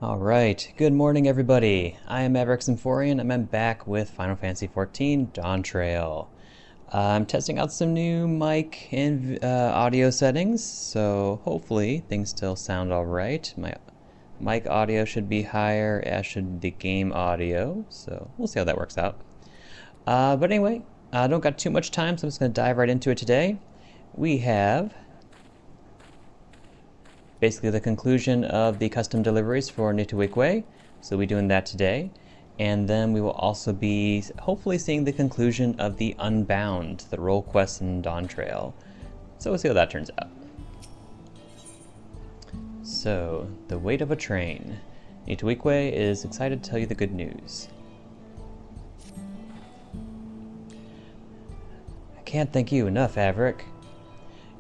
Alright, good morning everybody. I am FFXIV and I'm back with Final Fantasy XIV Dawntrail. I'm testing out some new mic and audio settings, so hopefully things still sound alright. My mic audio should be higher, as should the game audio, so we'll see how that works out. But anyway, I don't got too much time, so I'm just going to dive right into it today. We have basically the conclusion of the custom deliveries for Nitowikwe, so we'll be doing that today. And then we will also be hopefully seeing the conclusion of the Unbound, the role quest in Dawntrail. So we'll see how that turns out. So, the weight of a train. Nitowikwe is excited to tell you the good news. I can't thank you enough, Averick.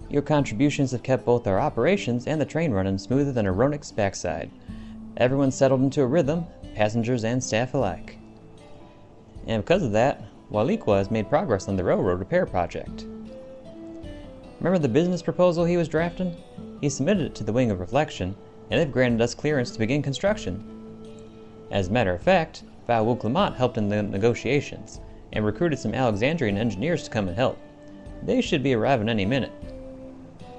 Your contributions have kept both our operations and the train running smoother than a Ronik's backside. Everyone's settled into a rhythm, passengers and staff alike. And because of that, Nitowikwe has made progress on the railroad repair project. Remember the business proposal he was drafting? He submitted it to the Wing of Reflection, and they've granted us clearance to begin construction. As a matter of fact, Nitowikwe helped in the negotiations, and recruited some Alexandrian engineers to come and help. They should be arriving any minute.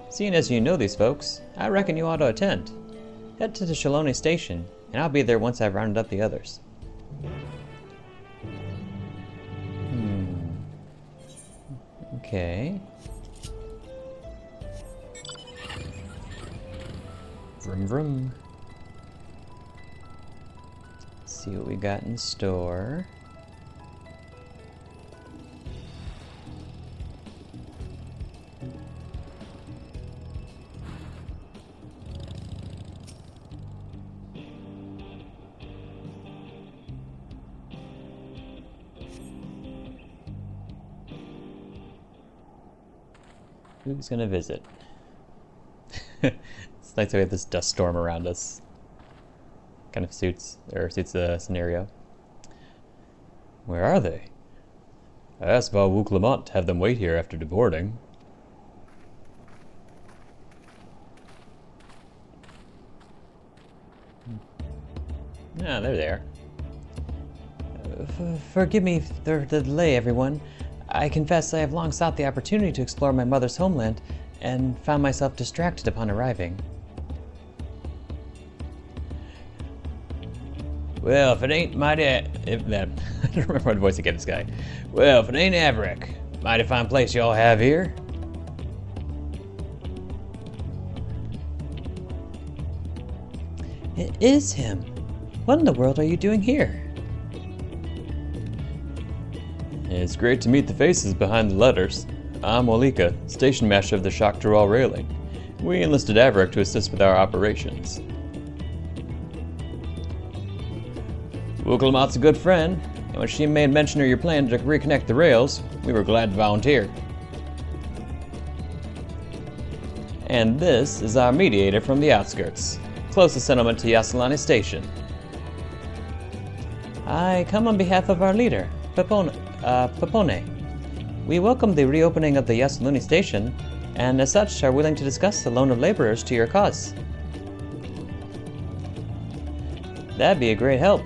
Seeing as you know these folks, I reckon you ought to attend. Head to the Shaloni station, and I'll be there once I've rounded up the others. Okay. Vroom vroom. Let's see what we got in store. Who's gonna visit? It's nice that we have this dust storm around us. Kind of suits the scenario. Where are they? I asked Nitowikwe to have them wait here after deboarding. Ah, they're there. Forgive me for the delay, everyone. I confess I have long sought the opportunity to explore my mother's homeland, and found myself distracted upon arriving. Well, if it ain't mighty... I don't remember what voice to get this guy. Well, if it ain't Averick, mighty fine place y'all have here. It is him. What in the world are you doing here? It's great to meet the faces behind the letters. I'm Walika, station master of the Shock Dural railing. We enlisted Averick to assist with our operations. Nitowikwe's a good friend, and when she made mention of your plan to reconnect the rails, we were glad to volunteer. And this is our mediator from the outskirts, closest settlement to Yasselani Station. I come on behalf of our leader, Papone. We welcome the reopening of the Yasselani Station, and as such are willing to discuss the loan of laborers to your cause. That'd be a great help.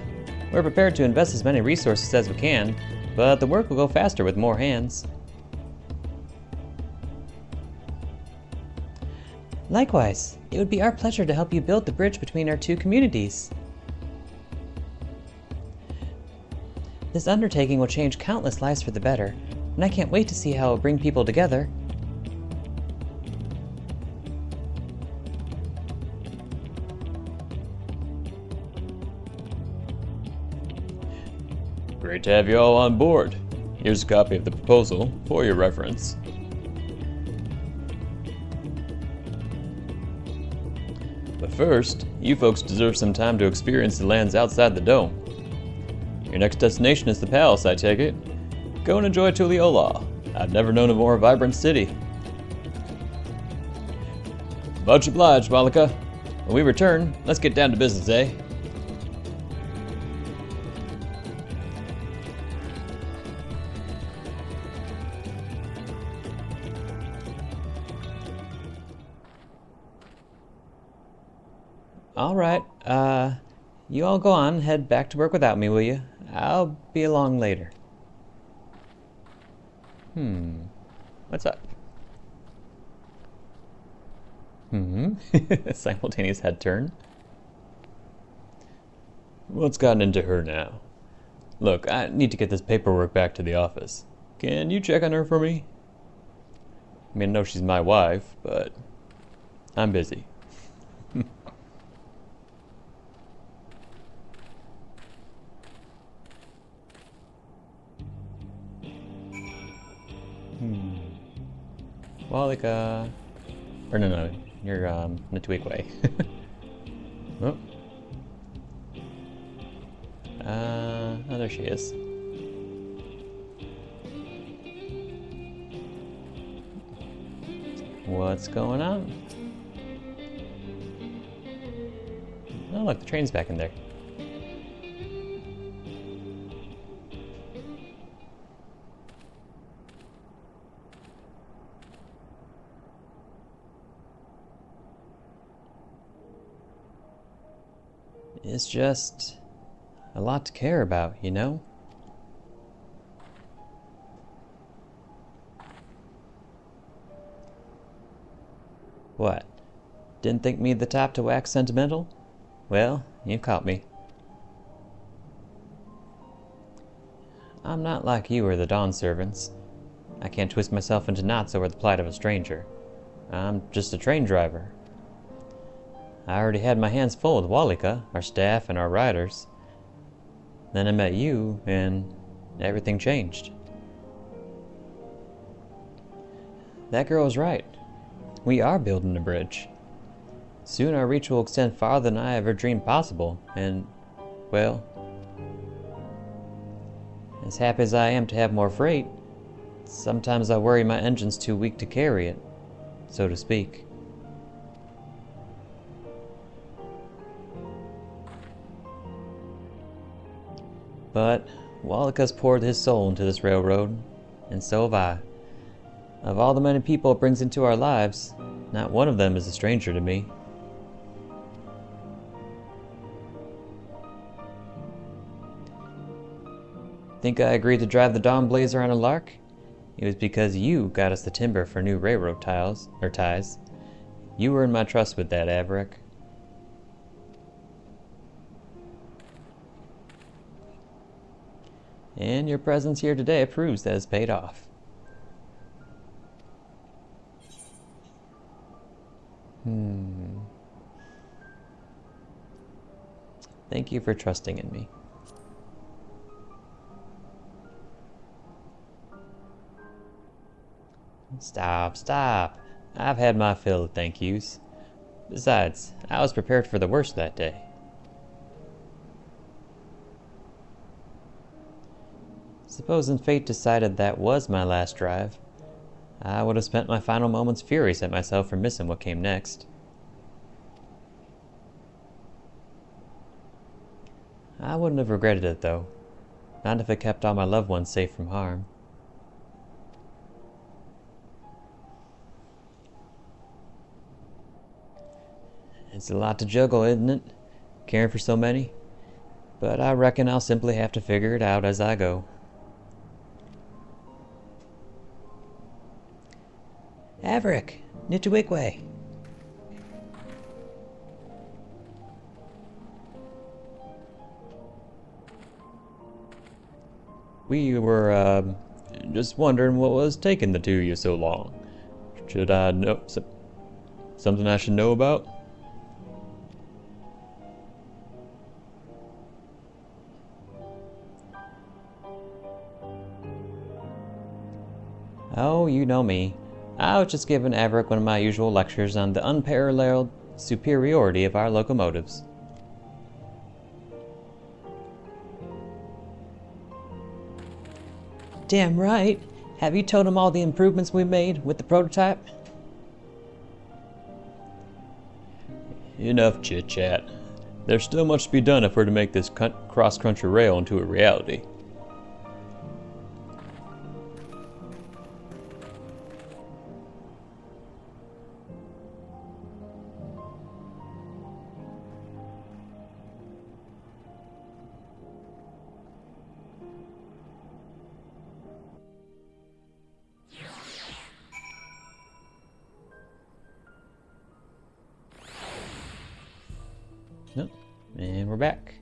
We're prepared to invest as many resources as we can, but the work will go faster with more hands. Likewise, it would be our pleasure to help you build the bridge between our two communities. This undertaking will change countless lives for the better, and I can't wait to see how it will bring people together. Great to have you all on board. Here's a copy of the proposal for your reference. But first, you folks deserve some time to experience the lands outside the dome. Your next destination is the palace, I take it. Go and enjoy Tuliyola. I've never known a more vibrant city. Much obliged, Walika. When we return, let's get down to business, eh? Alright, You all go on, head back to work without me, will you? I'll be along later. What's up? Simultaneous head turn. What's gotten into her now? Look, I need to get this paperwork back to the office. Can you check on her for me? I mean, I know she's my wife, but I'm busy. Well, like, or no, you're, Nitowikwe. Oh. Oh, there she is. What's going on? Oh, look, the train's back in there. It's just a lot to care about, you know? What? Didn't think me the type to wax sentimental? Well, you caught me. I'm not like you or the Dawn servants. I can't twist myself into knots over the plight of a stranger. I'm just a train driver. I already had my hands full with Walika, our staff, and our riders. Then I met you, and everything changed. That girl was right. We are building a bridge. Soon our reach will extend farther than I ever dreamed possible, and, well, as happy as I am to have more freight, sometimes I worry my engine's too weak to carry it, so to speak. But Walika's poured his soul into this railroad, and so have I. Of all the many people it brings into our lives, not one of them is a stranger to me. Think I agreed to drive the Dawn Blazer on a lark? It was because you got us the timber for new railroad ties. You earned my trust with that, Averick. And your presence here today proves that it's paid off. Thank you for trusting in me. Stop. I've had my fill of thank yous. Besides, I was prepared for the worst that day. Supposing fate decided that was my last drive, I would have spent my final moments furious at myself for missing what came next. I wouldn't have regretted it, though. Not if it kept all my loved ones safe from harm. It's a lot to juggle, isn't it? Caring for so many. But I reckon I'll simply have to figure it out as I go. Averick! Nitowikwe! We were, just wondering what was taking the two of you so long. Should I know... something I should know about? Oh, you know me. I was just giving Averick one of my usual lectures on the unparalleled superiority of our locomotives. Damn right! Have you told him all the improvements we made with the prototype? Enough chit-chat. There's still much to be done if we're to make this cross-country rail into a reality. And we're back.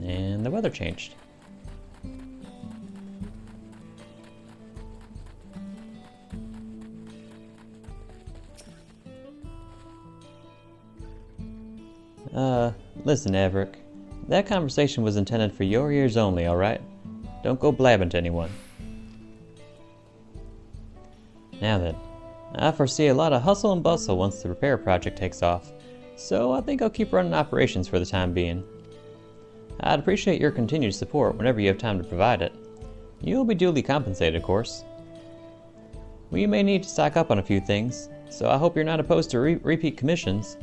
And the weather changed. Listen, Averick. That conversation was intended for your ears only, alright? Don't go blabbing to anyone. Now then, I foresee a lot of hustle and bustle once the repair project takes off, so I think I'll keep running operations for the time being. I'd appreciate your continued support whenever you have time to provide it. You'll be duly compensated, of course. We may need to stock up on a few things, so I hope you're not opposed to repeat commissions.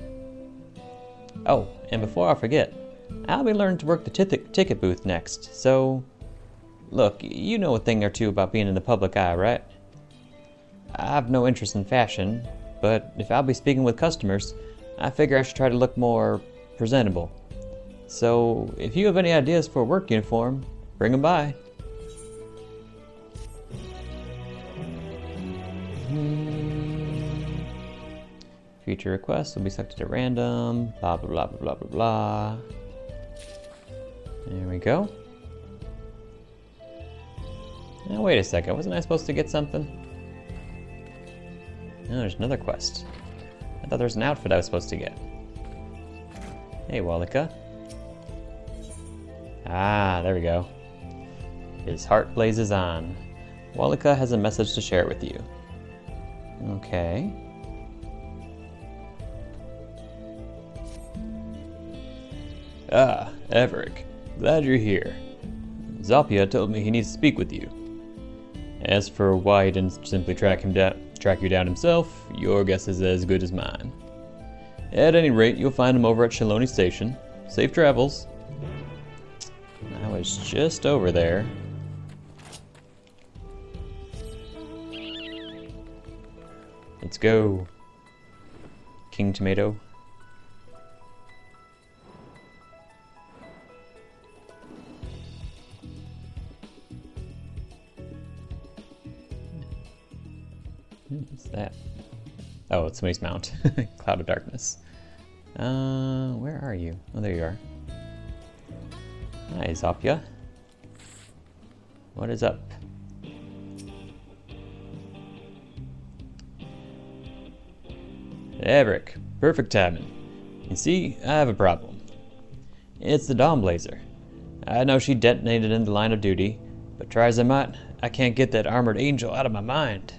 Oh, and before I forget, I'll be learning to work the ticket booth next, so... Look, you know a thing or two about being in the public eye, right? I've no interest in fashion, but if I'll be speaking with customers, I figure I should try to look more presentable. So, if you have any ideas for a work uniform, bring them by. Future requests will be selected at random, blah blah blah blah blah blah. There we go. Now wait a second, wasn't I supposed to get something? No, there's another quest. I thought there was an outfit I was supposed to get. Hey, Walika. Ah, there we go. His heart blazes on. Walika has a message to share with you. Okay. Ah, Averick. Glad you're here. Apyaahi told me he needs to speak with you. As for why he didn't simply track you down himself, your guess is as good as mine. At any rate, you'll find him over at Shaloni Station. Safe travels. I was just over there. Let's go. King Tomato. What's that? Oh, it's somebody's mount. Cloud of Darkness. Where are you? Oh, there you are. Hi, Apyaahi. What is up? Averick, perfect timing. You see, I have a problem. It's the Dawnblazer. I know she detonated in the line of duty, but try as I might, I can't get that armored angel out of my mind.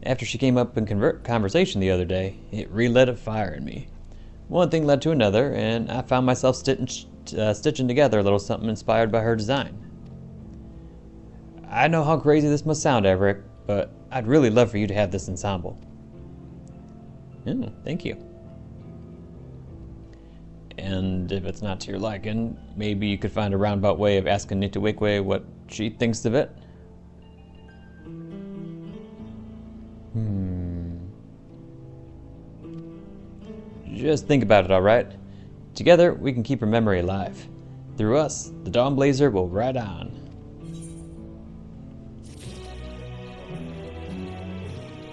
After she came up in conversation the other day, it relit a fire in me. One thing led to another, and I found myself stitching together a little something inspired by her design. I know how crazy this must sound, Averick, but I'd really love for you to have this ensemble. Thank you. And if it's not to your liking, maybe you could find a roundabout way of asking Nitowikwe what she thinks of it. Just think about it, alright? Together, we can keep her memory alive. Through us, the Dawnblazer will ride on.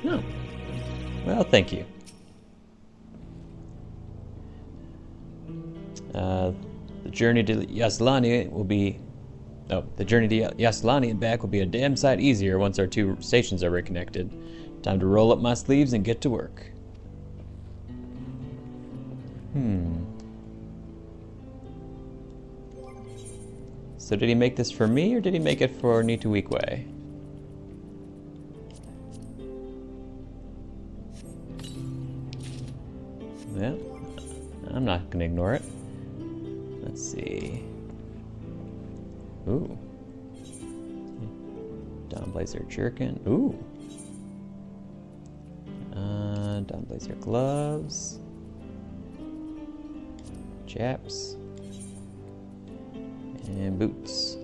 Oh. Well, thank you. The journey to Yaslani will be... Oh, the journey to Yaslani and back will be a damn sight easier once our two stations are reconnected. Time to roll up my sleeves and get to work. So did he make this for me, or did he make it for Nitowikwe? Yeah, I'm not gonna ignore it. Let's see. Ooh. Dawnblazer jerkin. Ooh. Dawnblazer gloves. Chaps. And boots.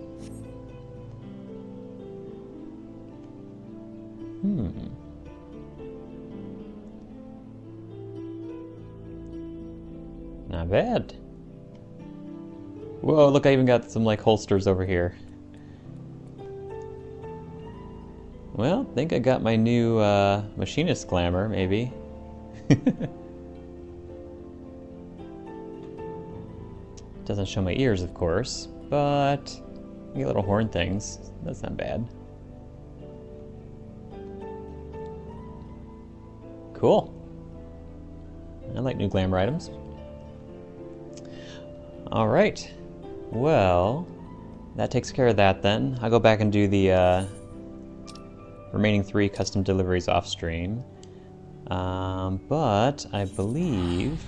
Not bad. Whoa, look, I even got some like holsters over here. Well, I think I got my new machinist glamour, maybe. Doesn't show my ears, of course, but I get little horn things. That's not bad. Cool. I like new glamour items. Alright. Well, that takes care of that then. I'll go back and do the remaining 3 custom deliveries off stream. But I believe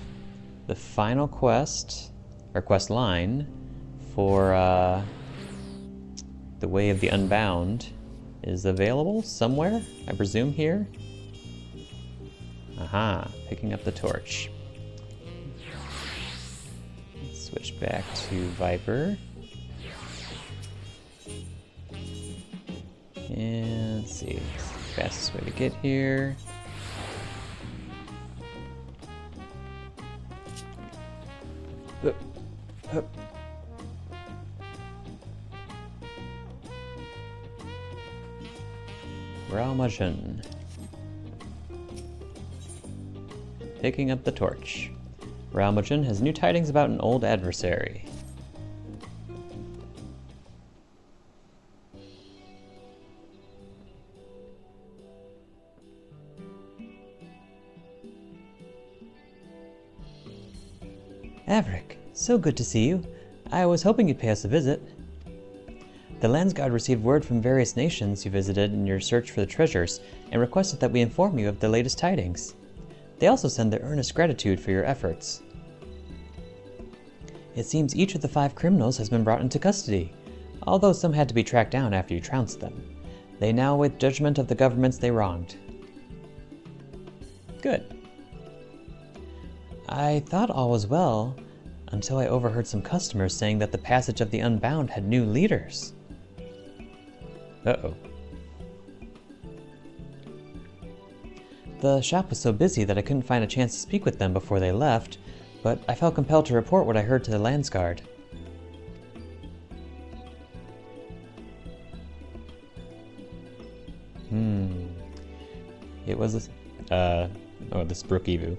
the final quest, or quest line, for the Way of the Unbound is available somewhere, I presume here. Aha, picking up the torch. Let's switch back to Viper. And let's see, it's the fastest way to get here. Hup, hup. Raumajan. Picking up the torch. Raumajan has new tidings about an old adversary. Averick, so good to see you. I was hoping you'd pay us a visit. The Landsguard received word from various nations you visited in your search for the treasures and requested that we inform you of the latest tidings. They also send their earnest gratitude for your efforts. It seems each of the 5 criminals has been brought into custody, although some had to be tracked down after you trounced them. They now await judgment of the governments they wronged. Good. I thought all was well, until I overheard some customers saying that the Passage of the Unbound had new leaders. Uh-oh. The shop was so busy that I couldn't find a chance to speak with them before they left, but I felt compelled to report what I heard to the Landsguard. It was this Brookevu.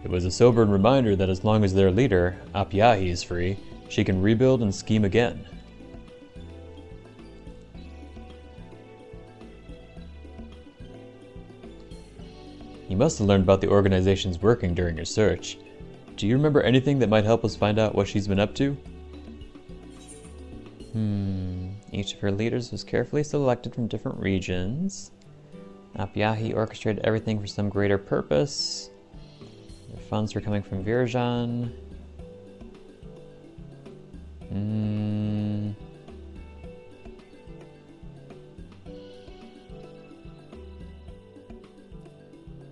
It was a sobering reminder that as long as their leader, Apyaahi, is free, she can rebuild and scheme again. You must have learned about the organization's working during your search. Do you remember anything that might help us find out what she's been up to? Each of her leaders was carefully selected from different regions. Apyaahi orchestrated everything for some greater purpose. Their funds were coming from Virajan.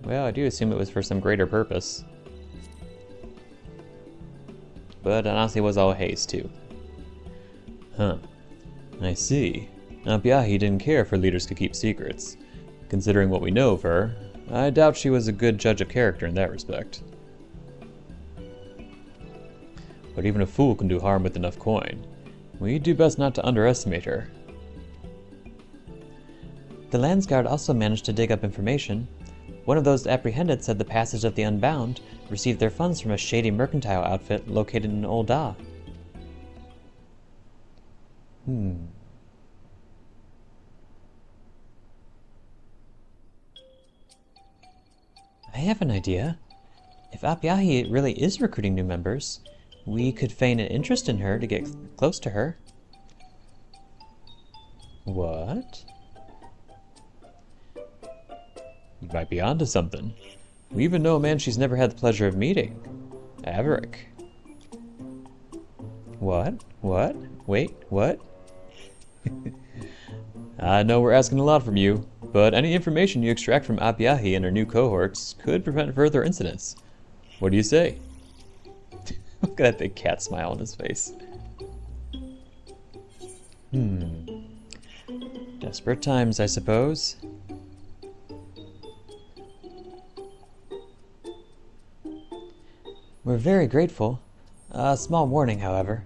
Well, I do assume it was for some greater purpose. But it honestly was all haste, too. Huh. I see. Apyaahi didn't care for leaders to keep secrets. Considering what we know of her, I doubt she was a good judge of character in that respect. But even a fool can do harm with enough coin. We'd do best not to underestimate her. The Landsguard also managed to dig up information. One of those apprehended said the Passage of the Unbound received their funds from a shady mercantile outfit located in Olda. I have an idea. If Apyaahi really is recruiting new members, we could feign an interest in her to get close to her. What? You might be onto something. We even know a man she's never had the pleasure of meeting. Averick. What? What? Wait, what? I know we're asking a lot from you, but any information you extract from Apyaahi and her new cohorts could prevent further incidents. What do you say? Look at that big cat smile on his face. Desperate times, I suppose. We're very grateful. A small warning, however.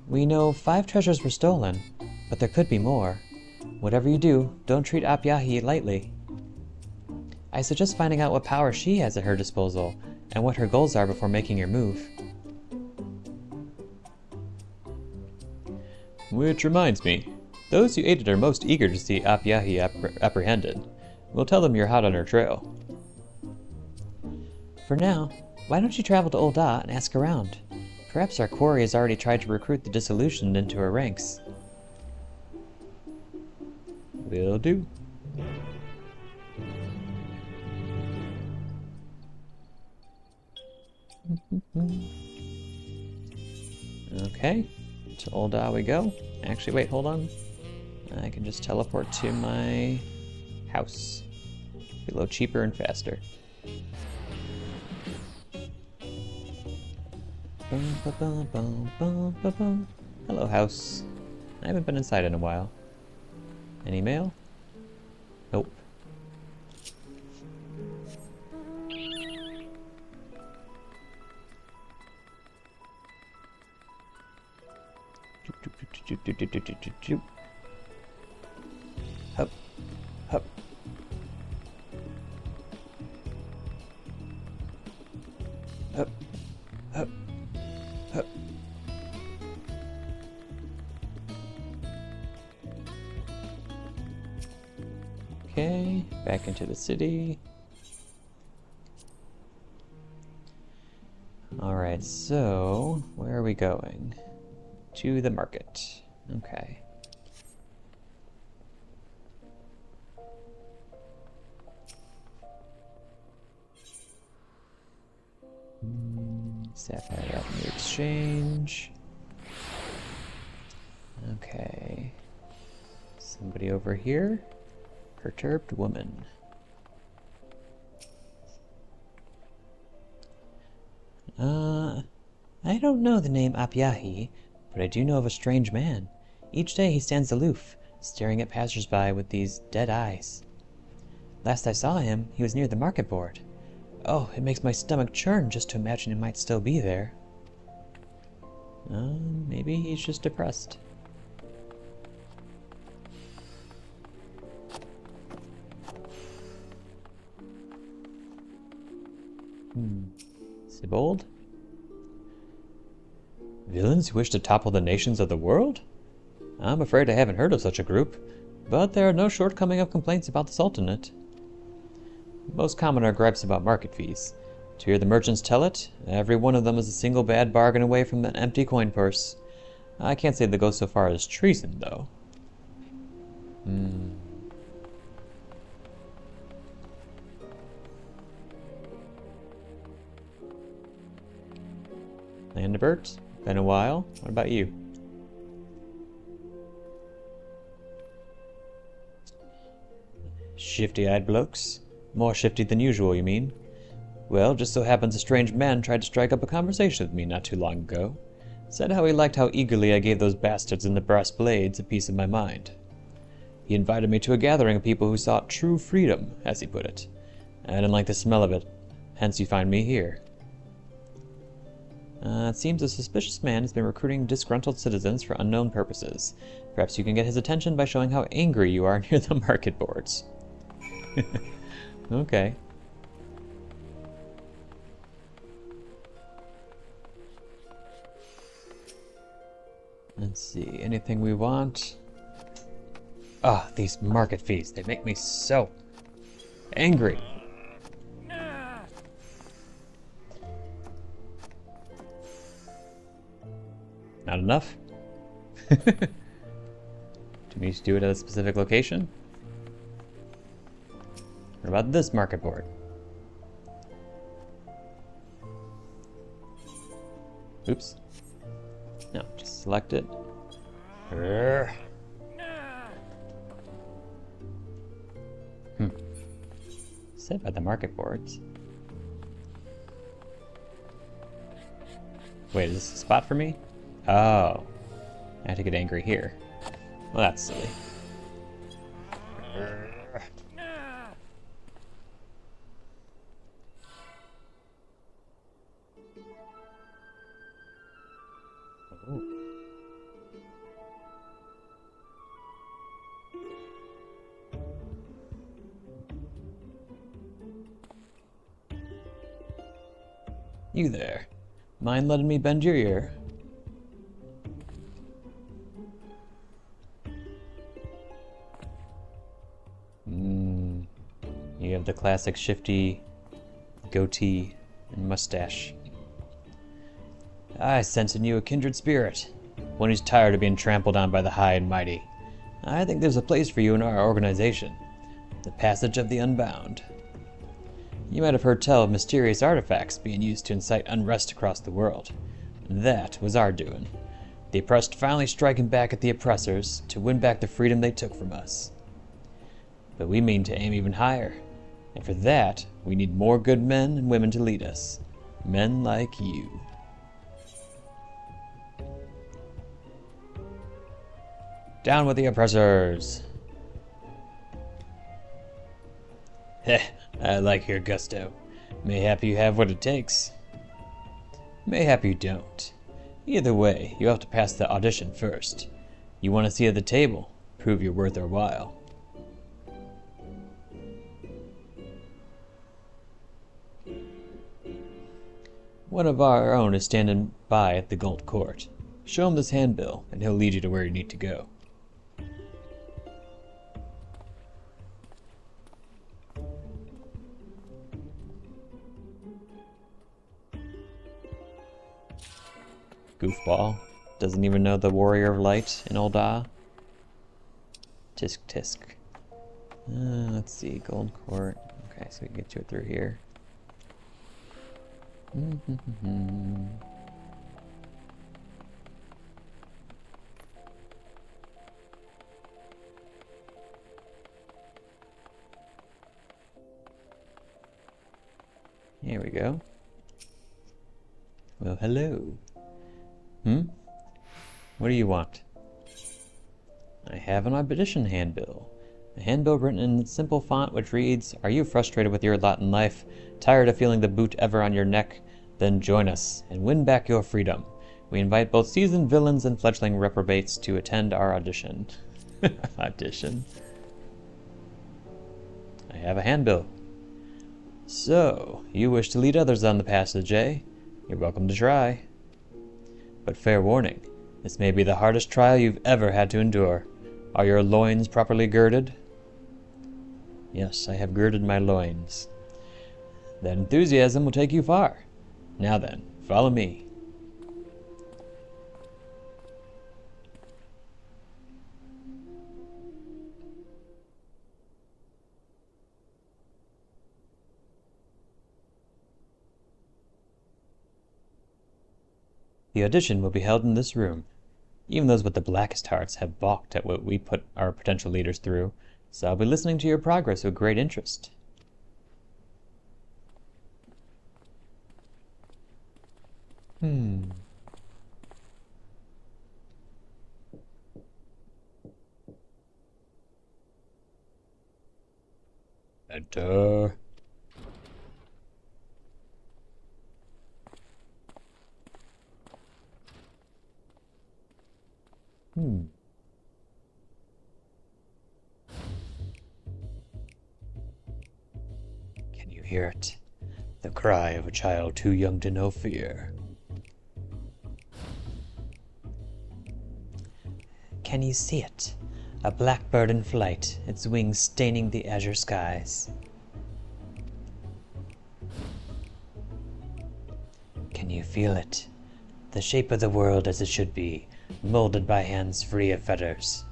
We know 5 treasures were stolen, but there could be more. Whatever you do, don't treat Apyaahi lightly. I suggest finding out what power she has at her disposal, and what her goals are before making your move. Which reminds me, those you aided are most eager to see Apyaahi apprehended. We'll tell them you're hot on her trail. For now, why don't you travel to Ul'dah and ask around? Perhaps our quarry has already tried to recruit the disillusioned into her ranks. Will do. Okay, to Ul'dah we go. Actually, wait, hold on. I can just teleport to my house. Be a little cheaper and faster. Hello, house. I haven't been inside in a while. Any mail? Nope. Hup. Hup. Hup. Hup. Hup. Okay, back into the city. Alright, so where are we going? To the market. Okay. Sapphire Avenue Exchange. Okay. Somebody over here? Perturbed woman. I don't know the name Apyaahi, but I do know of a strange man. Each day he stands aloof, staring at passers-by with these dead eyes. Last I saw him, he was near the market board. Oh, it makes my stomach churn just to imagine he might still be there. Maybe he's just depressed. Sibold? Villains who wish to topple the nations of the world? I'm afraid I haven't heard of such a group, but there are no shortcoming of complaints about the Sultanate. Most common are gripes about market fees. To hear the merchants tell it, every one of them is a single bad bargain away from an empty coin purse. I can't say they go so far as treason, though. Landibert? Been a while. What about you? Shifty-eyed blokes? More shifty than usual, you mean? Well, just so happens a strange man tried to strike up a conversation with me not too long ago. Said how he liked how eagerly I gave those bastards in the brass blades a piece of my mind. He invited me to a gathering of people who sought true freedom, as he put it. I didn't like the smell of it, hence you find me here. It seems a suspicious man has been recruiting disgruntled citizens for unknown purposes. Perhaps you can get his attention by showing how angry you are near the market boards. Okay. Let's see, anything we want? Ah, these market fees, they make me so angry. Not enough? Do we need to do it at a specific location? What about this market board? Oops. No, just select it. Sit by the market boards. Wait, is this a spot for me? Oh. I have to get angry here. Well, that's silly. You there. Mind letting me bend your ear? You have the classic shifty goatee and mustache. I sense in you a kindred spirit, one who's tired of being trampled on by the high and mighty. I think there's a place for you in our organization, the Passage of the Unbound. You might have heard tell of mysterious artifacts being used to incite unrest across the world. That was our doing. The oppressed finally striking back at the oppressors to win back the freedom they took from us. But we mean to aim even higher, and for that, we need more good men and women to lead us. Men like you. Down with the oppressors! Heh, I like your gusto. Mayhap you have what it takes. Mayhap you don't. Either way, you have to pass the audition first. You want to see at the table, prove you're worth our while. One of our own is standing by at the Gold Court. Show him this handbill, and he'll lead you to where you need to go. Goofball. Doesn't even know the Warrior of Light in Ul'dah. Tisk tisk. Let's see, Gold Court. Okay, so we can get to it through here. Here we go. Well, hello. What do you want? I have an audition handbill. A handbill written in simple font which reads, "Are you frustrated with your lot in life? Tired of feeling the boot ever on your neck? Then join us and win back your freedom. We invite both seasoned villains and fledgling reprobates to attend our audition." Audition. I have a handbill. So, you wish to lead others on the passage, eh? You're welcome to try. But fair warning, this may be the hardest trial you've ever had to endure. Are your loins properly girded? Yes, I have girded my loins. That enthusiasm will take you far. Now then, follow me. The audition will be held in this room. Even those with the blackest hearts have balked at what we put our potential leaders through, so I'll be listening to your progress with great interest. Enter. Can you hear it? The cry of a child too young to know fear. Can you see it? A blackbird in flight, its wings staining the azure skies. Can you feel it? The shape of the world as it should be, molded by hands free of fetters.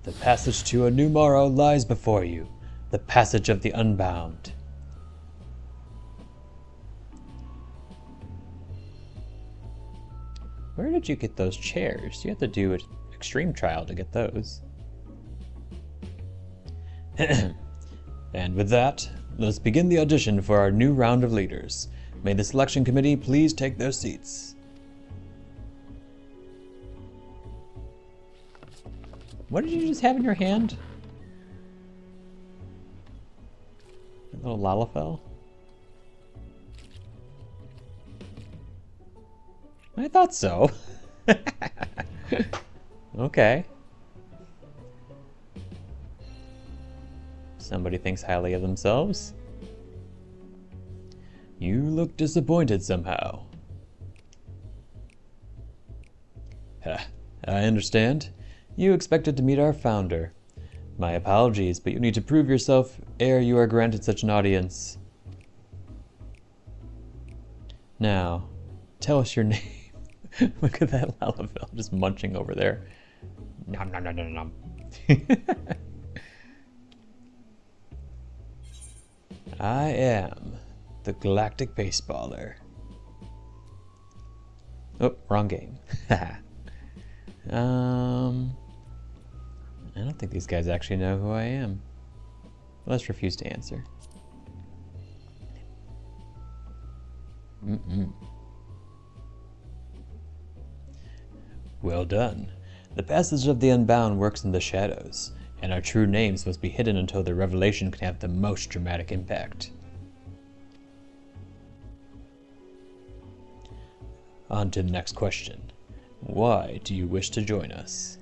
The passage to a new morrow lies before you, the passage of the Unbound. Where did you get those chairs? You have to do an extreme trial to get those. And with that, let us begin the audition for our new round of leaders. May the selection committee please take their seats. What did you just have in your hand? A little lalafell? I thought so. Okay. Somebody thinks highly of themselves. You look disappointed somehow. Ha, I understand. You expected to meet our founder. My apologies, but you need to prove yourself ere you are granted such an audience. Now, tell us your name. Look at that Lalafell just munching over there. Nom nom nom nom nom. I am the Galactic Baseballer. Oh, wrong game. I don't think these guys actually know who I am. Let's refuse to answer. Well done. The passage of the Unbound works in the shadows, and our true names must be hidden until their revelation can have the most dramatic impact. On to the next question. Why do you wish to join us?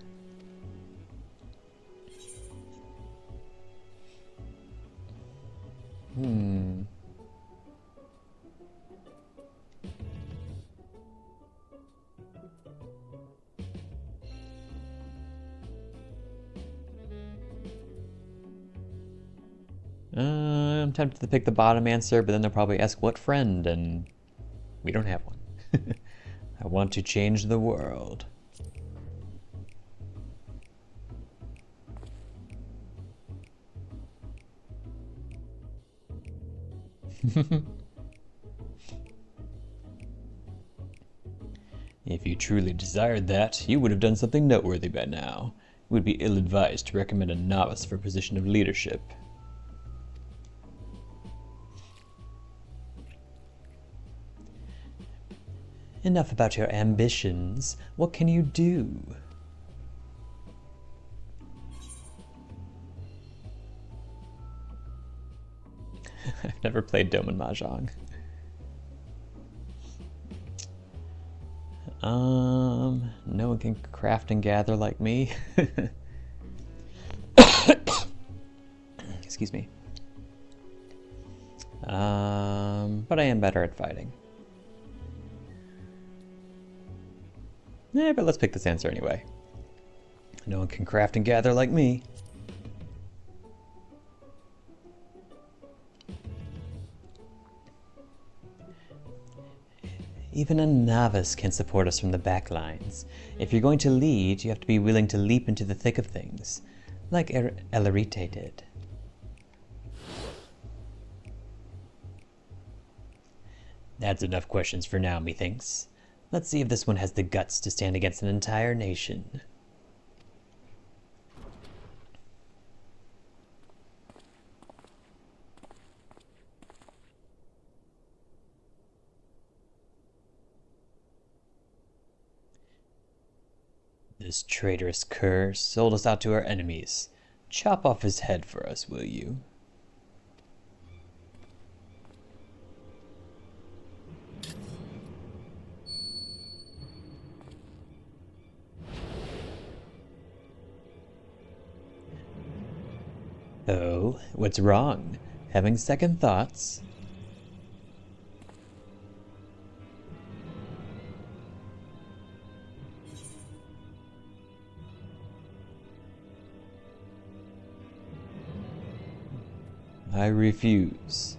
I'm tempted to pick the bottom answer, but then they'll probably ask what friend, and we don't have one. I want to change the world. If you truly desired that, you would have done something noteworthy by now. It would be ill-advised to recommend a novice for a position of leadership. Enough about your ambitions. What can you do? I've never played Dome and Mahjong. No one can craft and gather like me. Excuse me. But I am better at fighting. Yeah, but let's pick this answer anyway. No one can craft and gather like me. Even a novice can support us from the back lines. If you're going to lead, you have to be willing to leap into the thick of things, like Elerite did. That's enough questions for now, methinks. Let's see if this one has the guts to stand against an entire nation. This traitorous cur sold us out to our enemies. Chop off his head for us, will you? Oh, what's wrong? Having second thoughts? I refuse.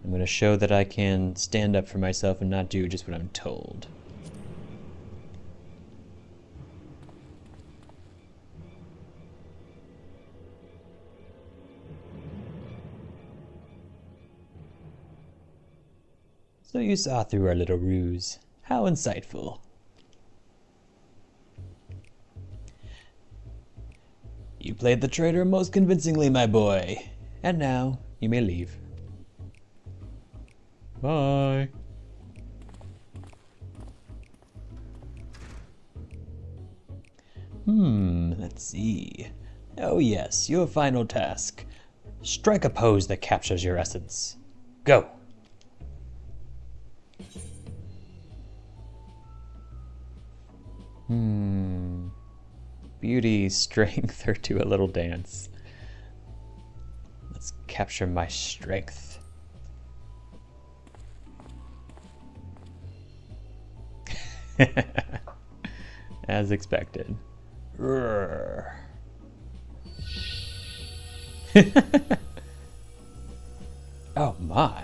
I'm going to show that I can stand up for myself and not do just what I'm told. So you saw through our little ruse. How insightful. You played the traitor most convincingly, my boy. And now, you may leave. Bye. Let's see. Oh yes, your final task. Strike a pose that captures your essence. Go. Beauty, strength, or do a little dance. capture my strength. As expected. Oh my,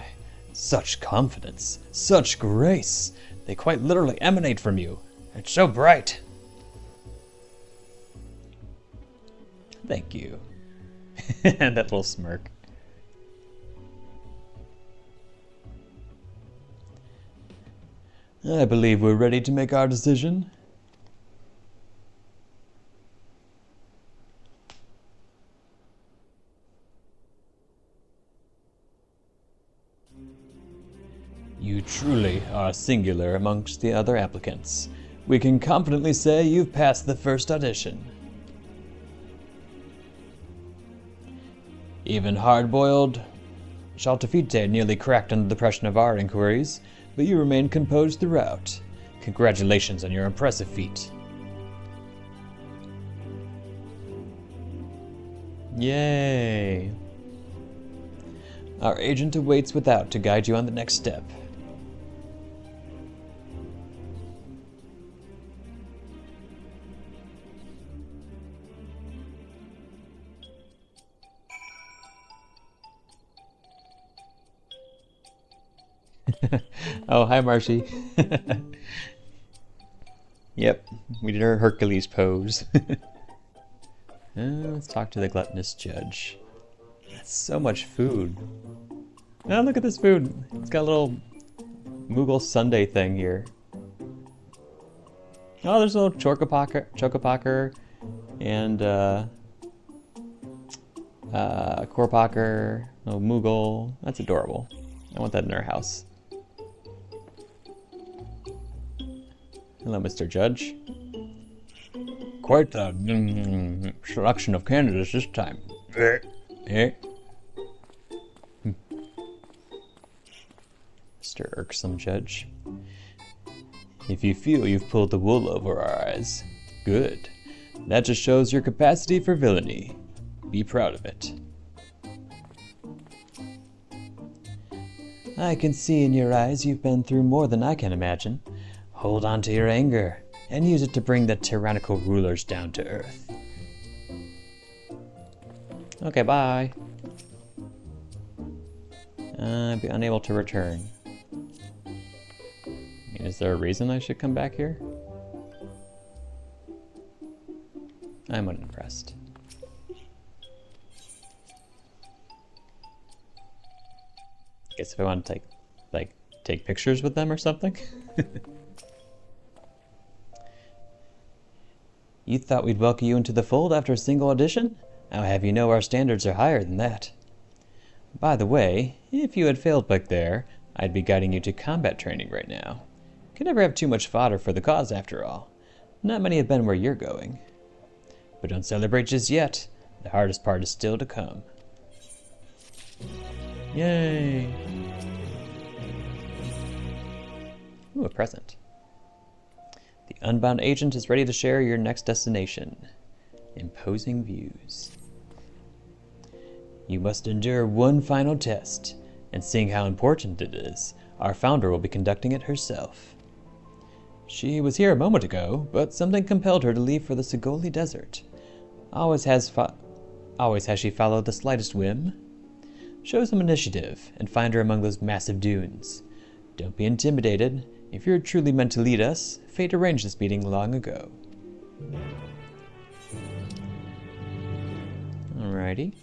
such confidence, such grace. They quite literally emanate from you. It's so bright. Thank you. That little smirk. I believe we're ready to make our decision. You truly are singular amongst the other applicants. We can confidently say you've passed the first audition. Even hard-boiled Shaltafite nearly cracked under the pressure of our inquiries, but you remained composed throughout. Congratulations on your impressive feat. Yay! Our agent awaits without to guide you on the next step. Oh, hi, Marshy. Yep, we did our Hercules pose. Let's talk to the gluttonous judge. That's so much food. Oh, look at this food. It's got a little Moogle Sunday thing here. Oh, there's a little Chocopocker and Korpocker, little Moogle. That's adorable. I want that in our house. Hello, Mr. Judge. Quite a selection of candidates this time. Mr. Irksome Judge. If you feel you've pulled the wool over our eyes, good. That just shows your capacity for villainy. Be proud of it. I can see in your eyes you've been through more than I can imagine. Hold on to your anger, and use it to bring the tyrannical rulers down to earth. Okay, bye. Be unable to return. Is there a reason I should come back here? I'm unimpressed. Guess if I want to take pictures with them or something? You thought we'd welcome you into the fold after a single audition? I'll have you know our standards are higher than that. By the way, if you had failed back there, I'd be guiding you to combat training right now. Could never have too much fodder for the cause after all. Not many have been where you're going. But don't celebrate just yet. The hardest part is still to come. Yay! Ooh, a present. The Unbound agent is ready to share your next destination. Imposing views. You must endure one final test, and seeing how important it is, our founder will be conducting it herself. She was here a moment ago, but something compelled her to leave for the Sigoli Desert. Always has she followed the slightest whim? Show some initiative, and find her among those massive dunes. Don't be intimidated. If you're truly meant to lead us, fate arranged this meeting long ago. Alrighty.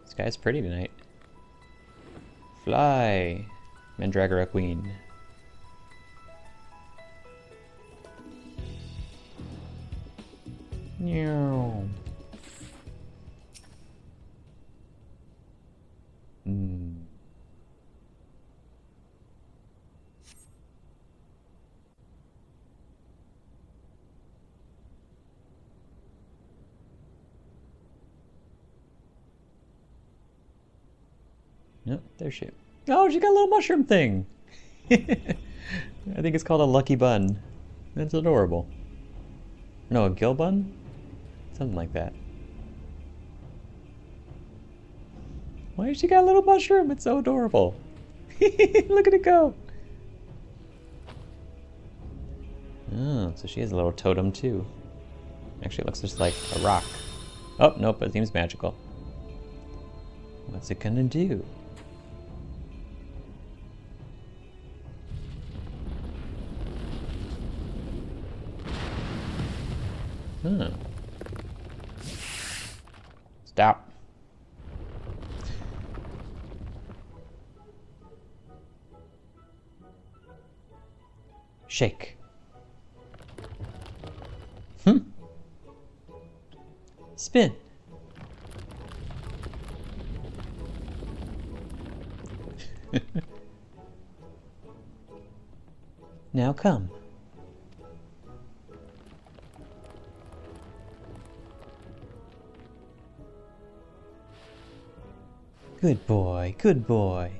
This guy's pretty tonight. Fly, Mandragora Queen. Meow. Nope, there she is. Oh, she got a little mushroom thing! I think it's called a lucky bun. That's adorable. No, a gill bun? Something like that. Why has she got a little mushroom? It's so adorable. Look at it go. Oh, so she has a little totem too. Actually, it looks just like a rock. Oh, nope, it seems magical. What's it gonna do? Huh. Stop. Shake. Spin. Now come. Good boy, good boy.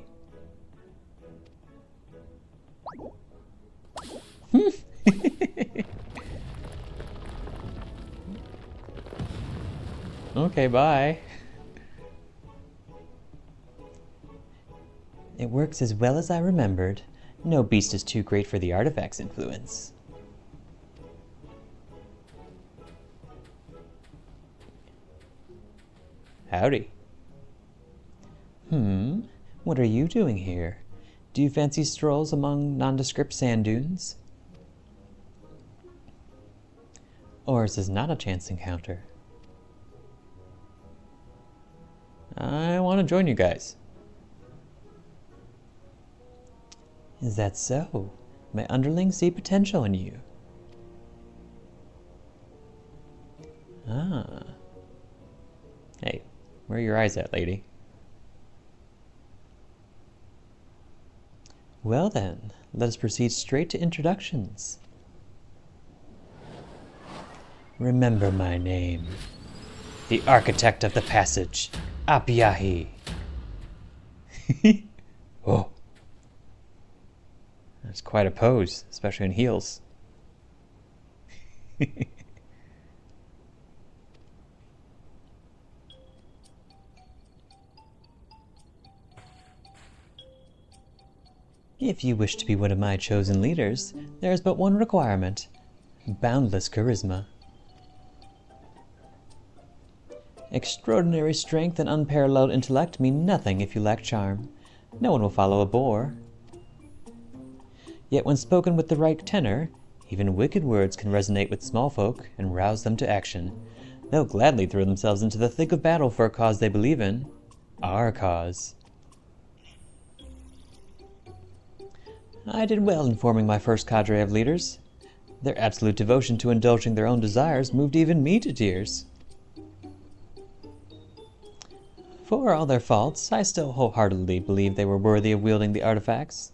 Okay, bye. It works as well as I remembered. No beast is too great for the artifact's influence. Howdy. What are you doing here? Do you fancy strolls among nondescript sand dunes? Or is this not a chance encounter? I want to join you guys. Is that so? My underlings see potential in you. Ah. Hey, where are your eyes at, lady? Well then, let us proceed straight to introductions. Remember my name. The Architect of the Passage, Apyaahi. Oh. That's quite a pose, especially in heels. If you wish to be one of my chosen leaders, there is but one requirement: boundless charisma. Extraordinary strength and unparalleled intellect mean nothing if you lack charm. No one will follow a bore. Yet when spoken with the right tenor, even wicked words can resonate with small folk and rouse them to action. They'll gladly throw themselves into the thick of battle for a cause they believe in. Our cause. I did well in forming my first cadre of leaders. Their absolute devotion to indulging their own desires moved even me to tears. For all their faults, I still wholeheartedly believe they were worthy of wielding the artifacts.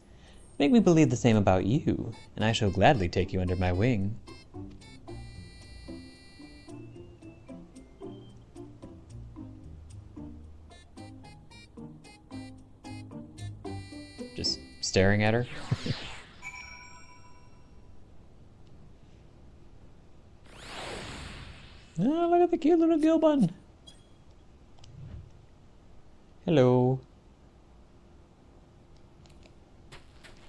Make me believe the same about you, and I shall gladly take you under my wing. Just staring at her. Oh, look at the cute little gill bun. Hello.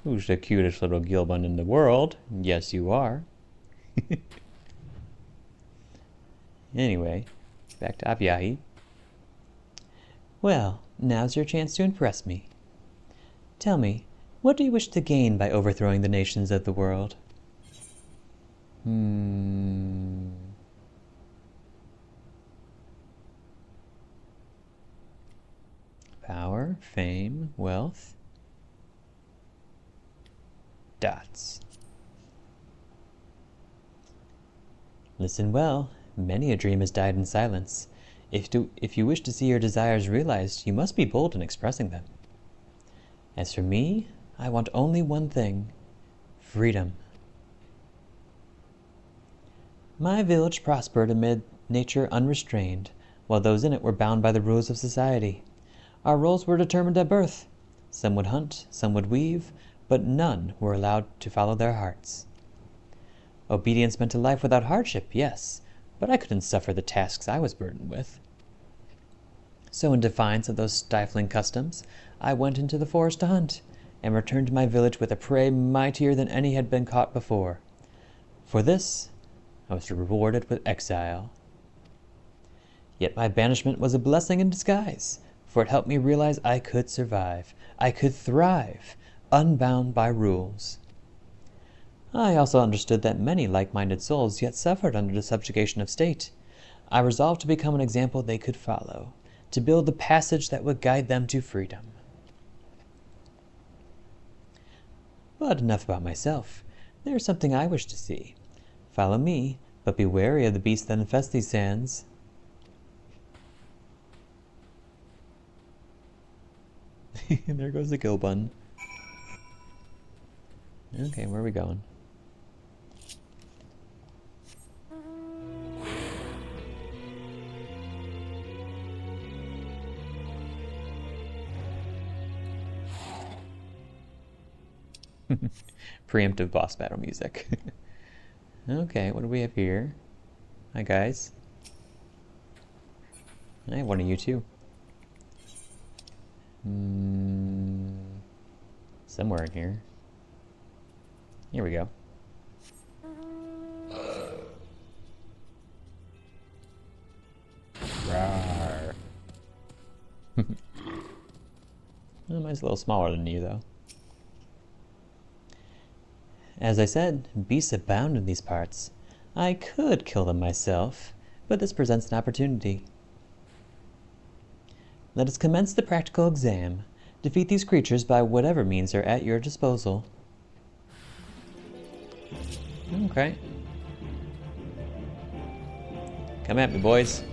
Who's the cutest little gill bun in the world? Yes, you are. Anyway, back to Apyaahi. Well, now's your chance to impress me. Tell me, what do you wish to gain by overthrowing the nations of the world? Power, fame, wealth. Dots. Listen well. Many a dream has died in silence. If you wish to see your desires realized, you must be bold in expressing them. As for me, I want only one thing: freedom. My village prospered amid nature unrestrained, while those in it were bound by the rules of society. Our roles were determined at birth. Some would hunt, some would weave, but none were allowed to follow their hearts. Obedience meant a life without hardship, yes, but I couldn't suffer the tasks I was burdened with. So in defiance of those stifling customs, I went into the forest to hunt, and returned to my village with a prey mightier than any had been caught before. For this, I was rewarded with exile. Yet my banishment was a blessing in disguise, for it helped me realize I could survive, I could thrive, unbound by rules. I also understood that many like-minded souls yet suffered under the subjugation of state. I resolved to become an example they could follow, to build the passage that would guide them to freedom. But enough about myself. There is something I wish to see. Follow me, but be wary of the beasts that infest these sands. There goes the kill button. Okay, where are we going? Preemptive boss battle music. Okay, what do we have here? Hi guys. I have one of you too. Somewhere in here. Here we go. Rawr. Oh, mine's a little smaller than you though. As I said, beasts abound in these parts. I could kill them myself, but this presents an opportunity. Let us commence the practical exam. Defeat these creatures by whatever means are at your disposal. Okay. Come at me, boys.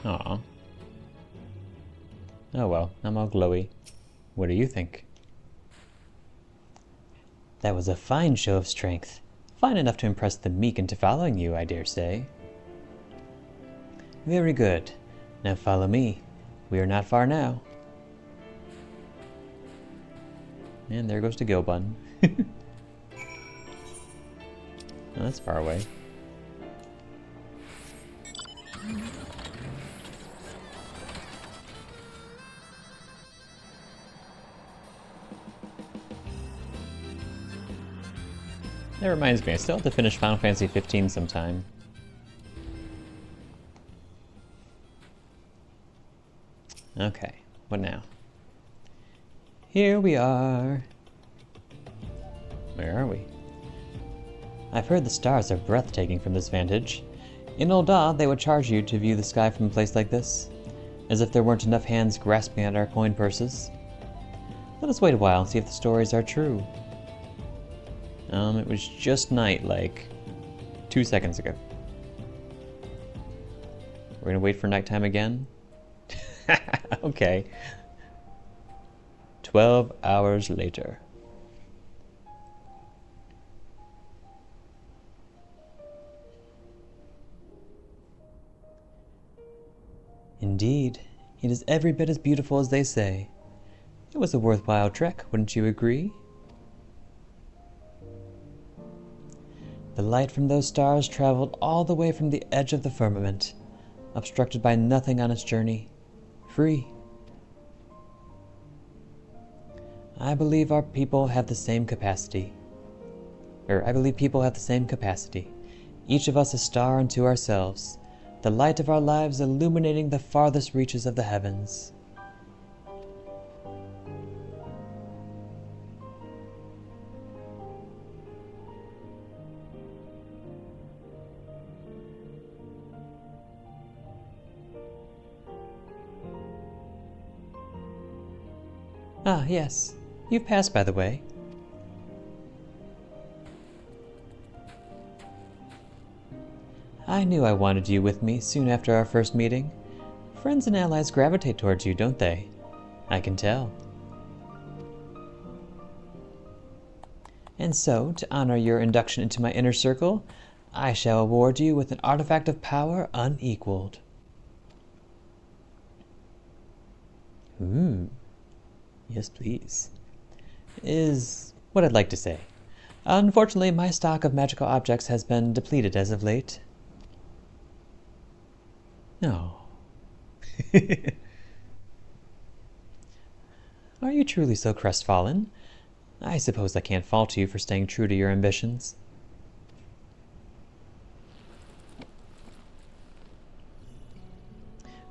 Aw. Oh well, I'm all glowy. What do you think? That was a fine show of strength. Fine enough to impress the meek into following you, I dare say. Very good. Now follow me. We are not far now. And there goes the go button. Oh, that's far away. That reminds me, I still have to finish Final Fantasy XV sometime. Okay, what now? Here we are. Where are we? I've heard the stars are breathtaking from this vantage. In Ul'dah, they would charge you to view the sky from a place like this, as if there weren't enough hands grasping at our coin purses. Let us wait a while and see if the stories are true. It was just night, like 2 seconds ago. We're gonna wait for nighttime again? Okay. 12 hours later. Indeed, it is every bit as beautiful as they say. It was a worthwhile trek, wouldn't you agree? The light from those stars traveled all the way from the edge of the firmament, obstructed by nothing on its journey, free. I believe people have the same capacity. Each of us a star unto ourselves, the light of our lives illuminating the farthest reaches of the heavens. Ah, yes. You've passed, by the way. I knew I wanted you with me soon after our first meeting. Friends and allies gravitate towards you, don't they? I can tell. And so, to honor your induction into my inner circle, I shall award you with an artifact of power unequaled. Ooh. Yes, please. Is what I'd like to say. Unfortunately, my stock of magical objects has been depleted as of late. No. Are you truly so crestfallen? I suppose I can't fault you for staying true to your ambitions.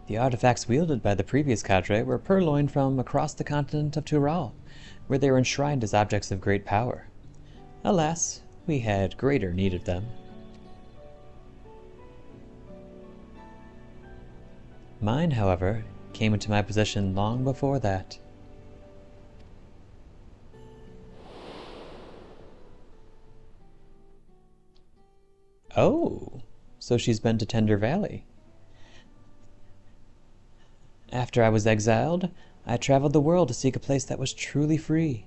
The artifacts wielded by the previous cadre were purloined from across the continent of Tural, where they were enshrined as objects of great power. Alas, we had greater need of them. Mine, however, came into my possession long before that. Oh, so she's been to Tender Valley. After I was exiled, I traveled the world to seek a place that was truly free.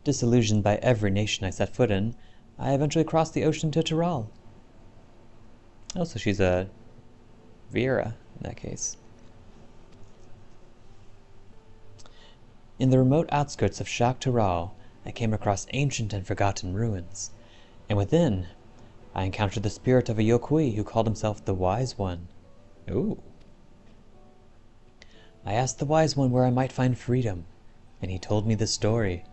Disillusioned by every nation I set foot in, I eventually crossed the ocean to Tural. Oh, so she's a Viera in that case. In the remote outskirts of Shak Tural, I came across ancient and forgotten ruins, and within, I encountered the spirit of a Yokui who called himself the Wise One. Ooh. I asked the Wise One where I might find freedom, and he told me this story.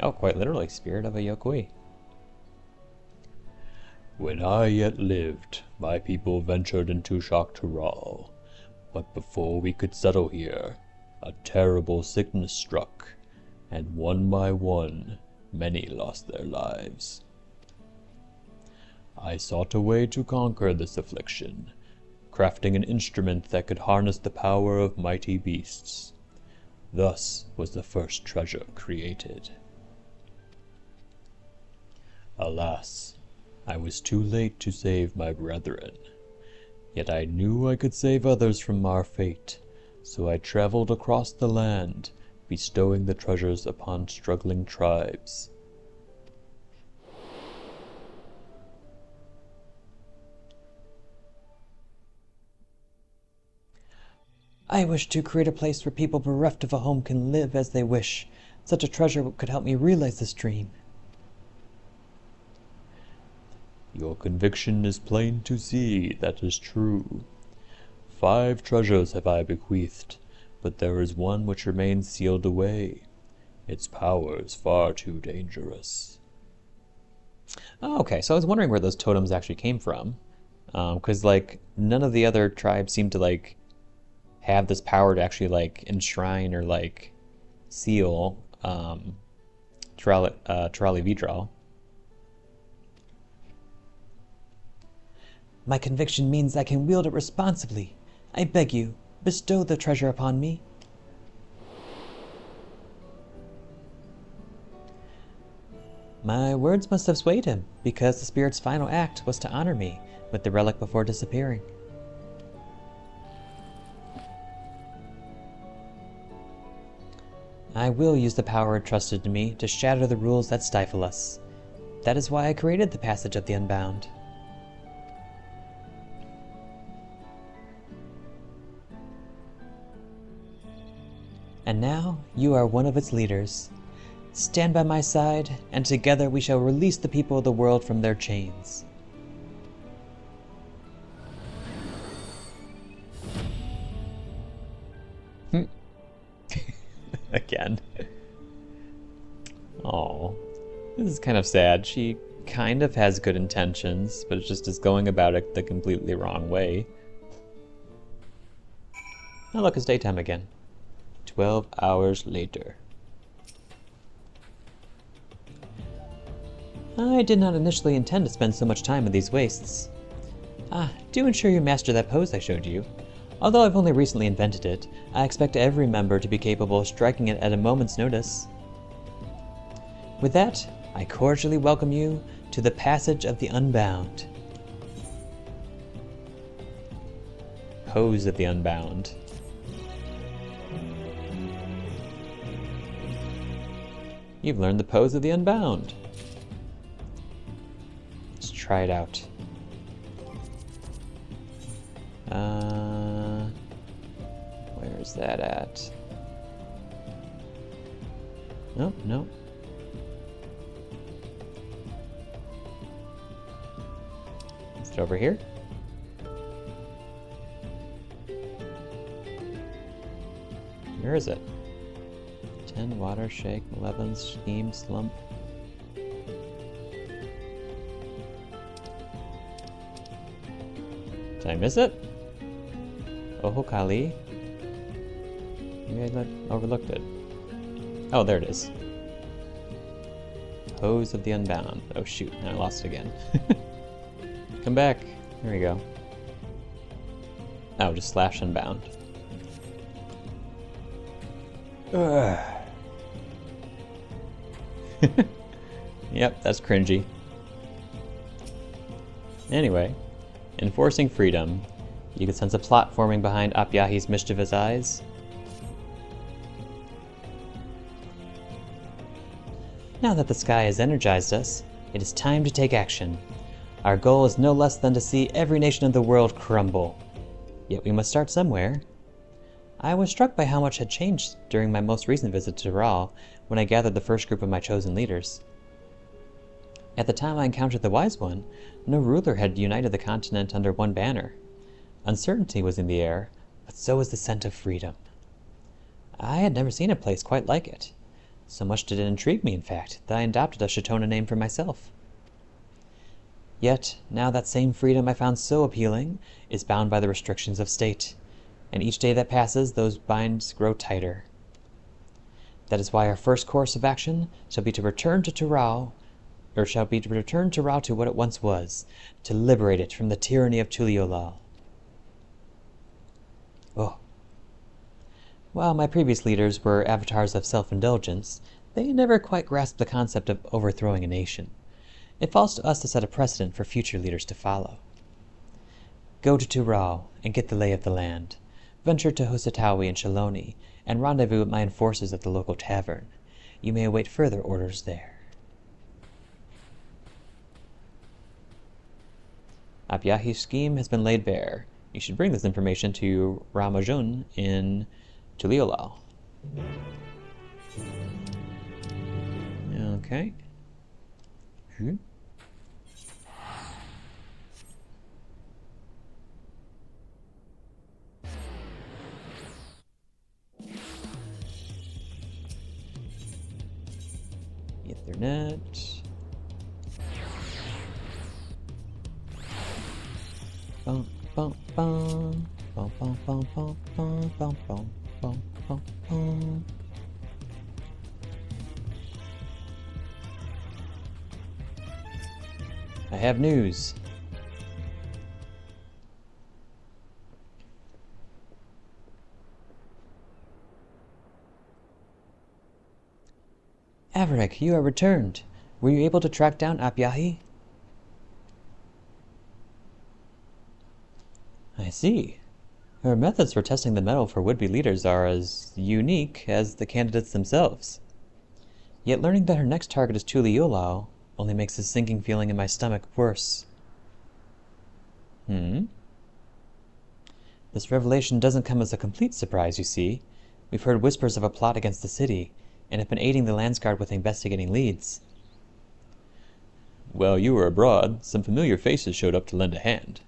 Oh, quite literally, spirit of a Yokui. When I yet lived, my people ventured into Shak Tural. But before we could settle here, a terrible sickness struck, and one by one, many lost their lives. I sought a way to conquer this affliction, crafting an instrument that could harness the power of mighty beasts. Thus was the first treasure created. Alas, I was too late to save my brethren. Yet I knew I could save others from our fate, so I traveled across the land, bestowing the treasures upon struggling tribes. I wish to create a place where people bereft of a home can live as they wish. Such a treasure could help me realize this dream. Your conviction is plain to see, that is true. 5 treasures have I bequeathed, but there is one which remains sealed away. Its power is far too dangerous. Oh, okay, so I was wondering where those totems actually came from. Because, none of the other tribes seem to, have this power to actually, enshrine or, seal Trali Vitral. My conviction means I can wield it responsibly. I beg you, bestow the treasure upon me. My words must have swayed him, because the spirit's final act was to honor me with the relic before disappearing. I will use the power entrusted to me to shatter the rules that stifle us. That is why I created the Passage of the Unbound. And now you are one of its leaders. Stand by my side, and together we shall release the people of the world from their chains. Again. Oh, this is kind of sad. She kind of has good intentions, but it just is going about it the completely wrong way. Oh look, it's daytime again. 12 hours later. I did not initially intend to spend so much time in these wastes. Do ensure you master that pose I showed you. Although I've only recently invented it, I expect every member to be capable of striking it at a moment's notice. With that, I cordially welcome you to the passage of the Unbound. Pose of the Unbound. You've learned the pose of the Unbound. Let's try it out. Where's that at? Nope, nope. Is it over here? Where is it? 10 water shake, 11 scheme slump. Did I miss it? Oh Kali. Maybe I overlooked it. Oh, there it is. Pose of the Unbound. Oh shoot, I lost it again. Come back. There we go. Oh, just slash Unbound. Ugh. Yep, that's cringy. Anyway, enforcing freedom. You can sense a plot forming behind Apyaahi's mischievous eyes. Now that the sky has energized us, it is time to take action. Our goal is no less than to see every nation of the world crumble. Yet we must start somewhere. I was struck by how much had changed during my most recent visit to Ral when I gathered the first group of my chosen leaders. At the time I encountered the Wise One, no ruler had united the continent under one banner. Uncertainty was in the air, but so was the scent of freedom. I had never seen a place quite like it. So much did it intrigue me, in fact, that I adopted a Shotona name for myself. Yet, now that same freedom I found so appealing is bound by the restrictions of state, and each day that passes, those binds grow tighter. That is why our first course of action shall be to return to Turao to what it once was, to liberate it from the tyranny of Tuliolal. Oh. While my previous leaders were avatars of self-indulgence, they never quite grasped the concept of overthrowing a nation. It falls to us to set a precedent for future leaders to follow. Go to Turao and get the lay of the land. Venture to Hosetawi and Shaloni, and rendezvous with my enforcers at the local tavern. You may await further orders there. Apyaahi's scheme has been laid bare. You should bring this information to Ramajun in Tuliolal. Okay. Ethernet. Bum bum bum bum bum bum bum bum bum bum bum bum bum. I have news. Averick, you are returned. Were you able to track down Apyaahi? I see. Her methods for testing the metal for would-be leaders are as unique as the candidates themselves. Yet learning that her next target is Tuliolal only makes this sinking feeling in my stomach worse. This revelation doesn't come as a complete surprise, you see. We've heard whispers of a plot against the city, and have been aiding the Landsguard with investigating leads. While you were abroad, some familiar faces showed up to lend a hand.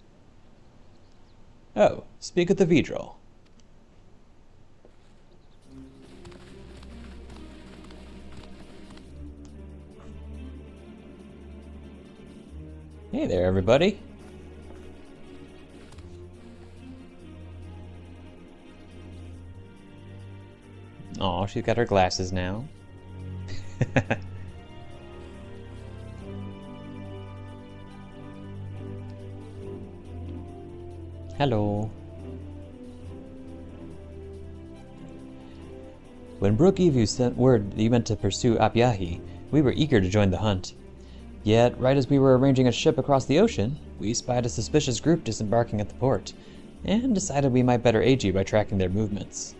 Oh, speak of the Vidral. Hey there, everybody. Aw, she's got her glasses now. Hello. When Brook Evu sent word that you meant to pursue Apyaahi, We were eager to join the hunt. Yet, right as we were arranging a ship across the ocean, we spied a suspicious group disembarking at the port, and decided we might better aid you by tracking their movements.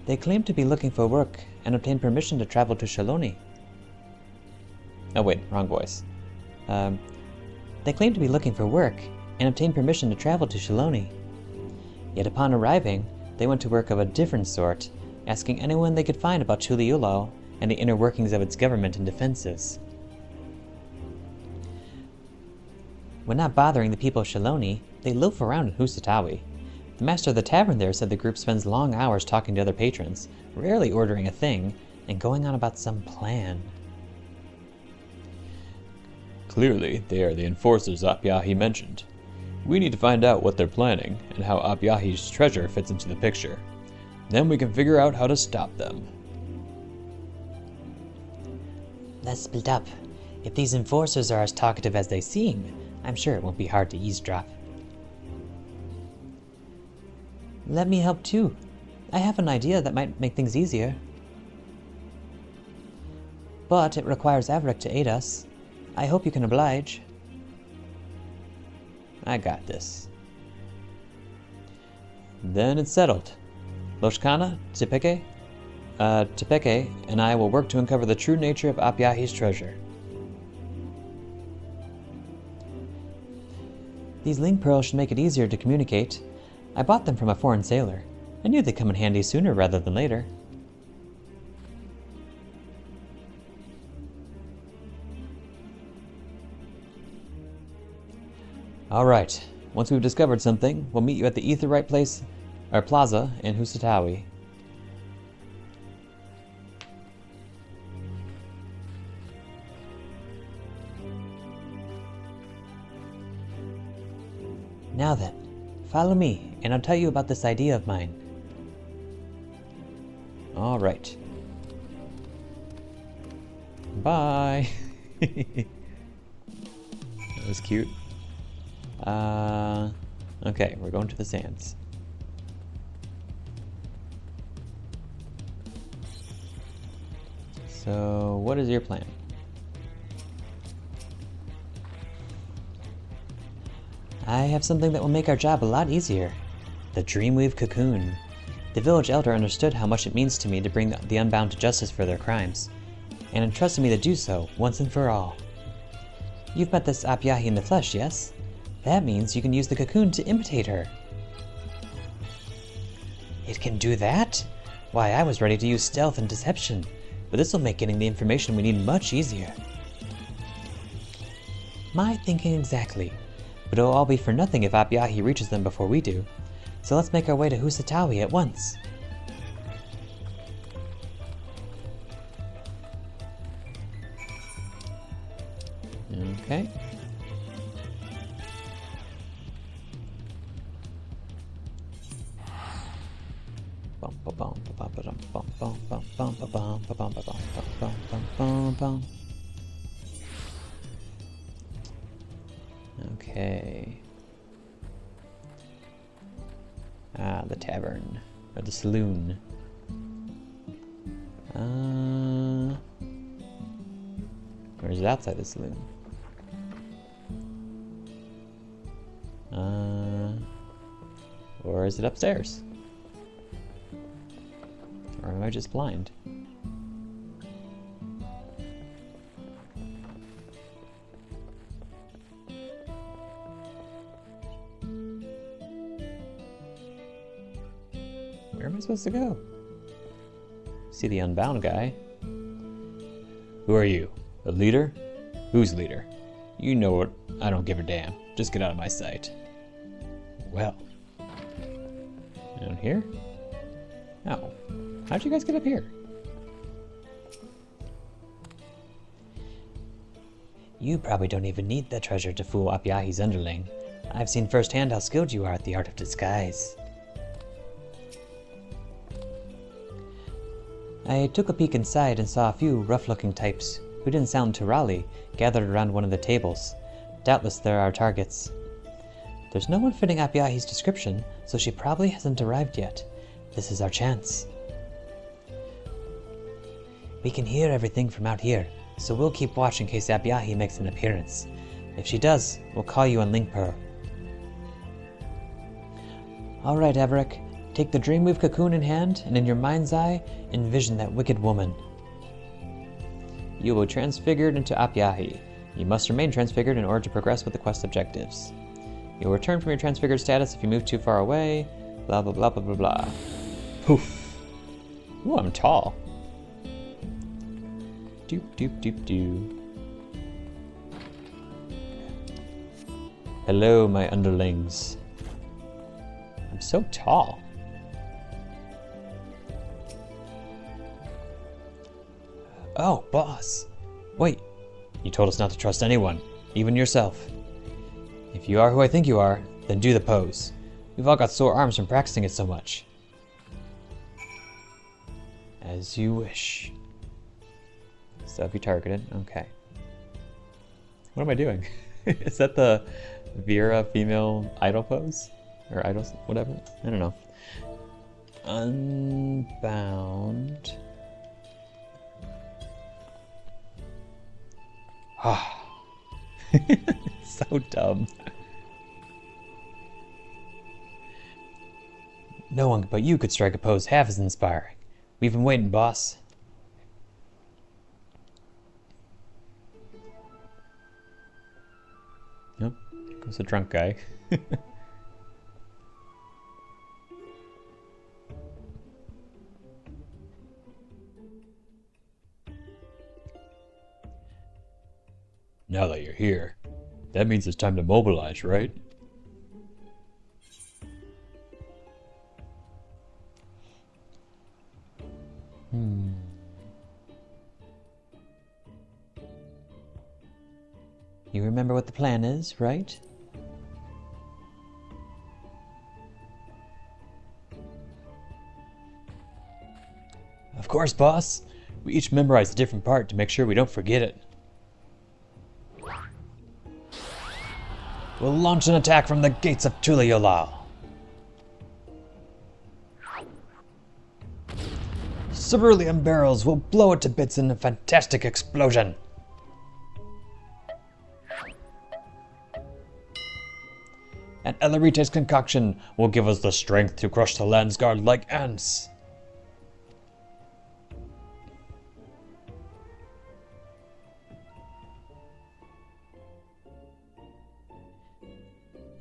They claim to be looking for work and obtained permission to travel to Shaloni. Oh wait, wrong voice. They claim to be looking for work and obtained permission to travel to Shaloni. Yet upon arriving, they went to work of a different sort, asking anyone they could find about Chuliulau and the inner workings of its government and defenses. When not bothering the people of Shaloni, they loaf around in Husatawi. The master of the tavern there said the group spends long hours talking to other patrons, rarely ordering a thing, and going on about some plan. Clearly, they are the enforcers Apyaahi mentioned. We need to find out what they're planning, and how Apyaahi's treasure fits into the picture. Then we can figure out how to stop them. Let's split up. If these enforcers are as talkative as they seem, I'm sure it won't be hard to eavesdrop. Let me help too. I have an idea that might make things easier. But it requires Averick to aid us. I hope you can oblige. I got this. Then it's settled. Loshkana, Tepeke and I will work to uncover the true nature of Apyaahi's treasure. These link pearls should make it easier to communicate. I bought them from a foreign sailor. I knew they'd come in handy sooner rather than later. Alright, once we've discovered something, we'll meet you at the Aetheryte Plaza in Husatawi. Now then, follow me, and I'll tell you about this idea of mine. Alright. Bye! That was cute. Okay, we're going to the sands. So, what is your plan? I have something that will make our job a lot easier. The Dreamweave Cocoon. The village elder understood how much it means to me to bring the Unbound to justice for their crimes, and entrusted me to do so once and for all. You've met this Apyaahi in the flesh, yes? That means you can use the cocoon to imitate her. It can do that? Why, I was ready to use stealth and deception, but this will make getting the information we need much easier. My thinking exactly. But it'll all be for nothing if Apyaahi reaches them before we do. So let's make our way to Husatawi at once. Okay. Okay. Ah, the tavern. Or the saloon. Or is it outside the saloon? Or is it upstairs? Or am I just blind? Where am I supposed to go? See the Unbound guy. Who are you? A leader? Who's leader? You know what? I don't give a damn. Just get out of my sight. Well. Down here? Oh. How'd you guys get up here? You probably don't even need the treasure to fool Apyaahi's underling. I've seen firsthand how skilled you are at the art of disguise. I took a peek inside and saw a few rough-looking types who didn't sound Turali gathered around one of the tables. Doubtless they're our targets. There's no one fitting Apyaahi's description, so she probably hasn't arrived yet. This is our chance. We can hear everything from out here, so we'll keep watch in case Apyaahi makes an appearance. If she does, we'll call you and link her. Alright, Averick. Take the Dreamweave cocoon in hand, and in your mind's eye, envision that wicked woman. You will be transfigured into Apyaahi. You must remain transfigured in order to progress with the quest objectives. You will return from your transfigured status if you move too far away. Blah blah blah blah blah blah. Poof. Ooh, I'm tall. Doop doop doop doo. Hello, my underlings. I'm so tall. Oh, boss. Wait, you told us not to trust anyone, even yourself. If you are who I think you are, then do the pose. We've all got sore arms from practicing it so much. As you wish. So if you target it, okay. What am I doing? Is that the Vera female idol pose? Or idols, whatever? I don't know. Unbound. Ah. So dumb. No one but you could strike a pose half as inspiring. We've been waiting, boss. Yep, here goes the drunk guy. Now that you're here, that means it's time to mobilize, right? You remember what the plan is, right? Of course, boss. We each memorize a different part to make sure we don't forget it. We'll launch an attack from the gates of Tulayolal. Cerulean barrels will blow it to bits in a fantastic explosion. And Elarite's concoction will give us the strength to crush the Landsguard like ants.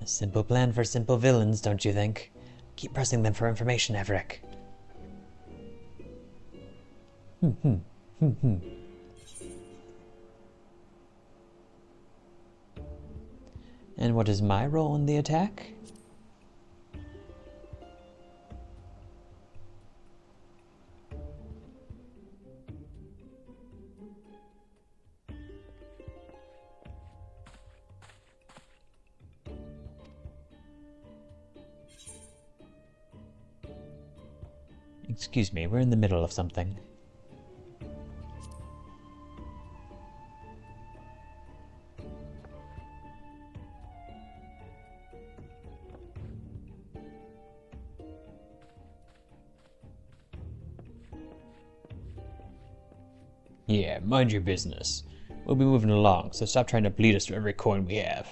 A simple plan for simple villains, don't you think? Keep pressing them for information, Averick. And what is my role in the attack? Excuse me, we're in the middle of something. Yeah, mind your business. We'll be moving along, so stop trying to bleed us for every coin we have.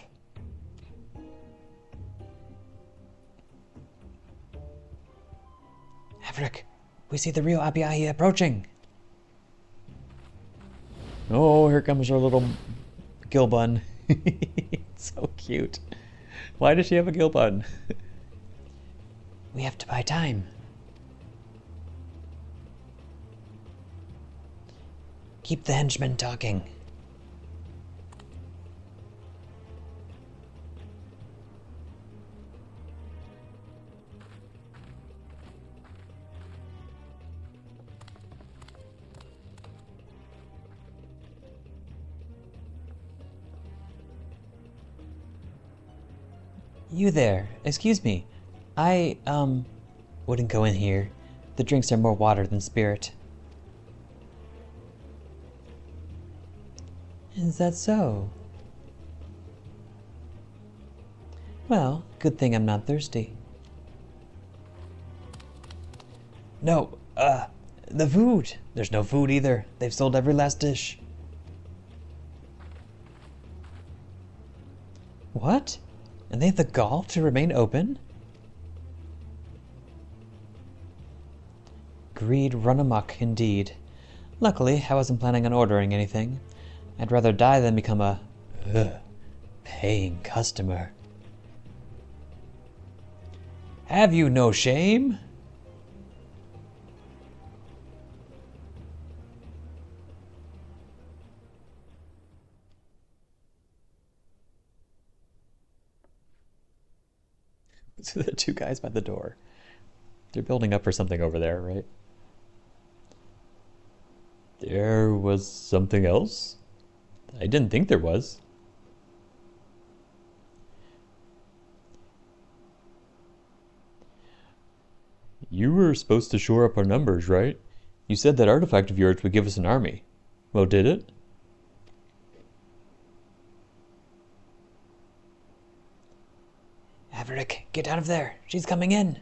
Averick, we see the real Apyaahi approaching. Oh, here comes our little gill bun. So cute. Why does she have a gill bun? We have to buy time. Keep the henchmen talking. You there, excuse me. I, wouldn't go in here. The drinks are more water than spirit. Is that so? Well, good thing I'm not thirsty. No, The food! There's no food either. They've sold every last dish. What? And they have the gall to remain open? Greed run amok, indeed. Luckily, I wasn't planning on ordering anything. I'd rather die than become a paying customer. Have you no shame? So the two guys by the door. They're building up for something over there, right? There was something else? I didn't think there was. You were supposed to shore up our numbers, right? You said that artifact of yours would give us an army. Well, did it? Averick, get out of there. She's coming in.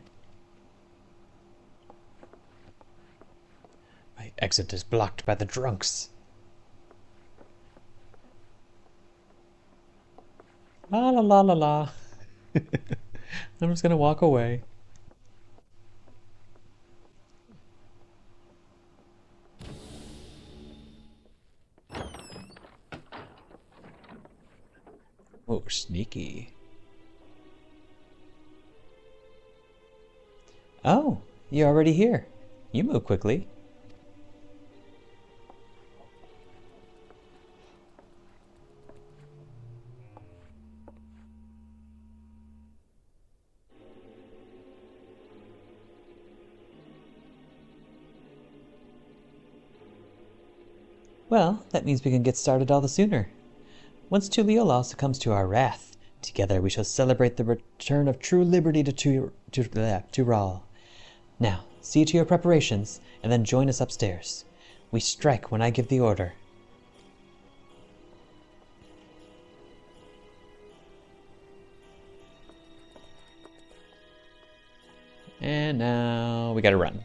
My exit is blocked by the drunks. La la la la la. I'm just gonna walk away. Oh, sneaky. Oh, you're already here. You move quickly. Well, that means we can get started all the sooner. Once Tuliyola succumbs to our wrath, together we shall celebrate the return of true liberty to Tural. Now, see to your preparations, and then join us upstairs. We strike when I give the order. And now we gotta run.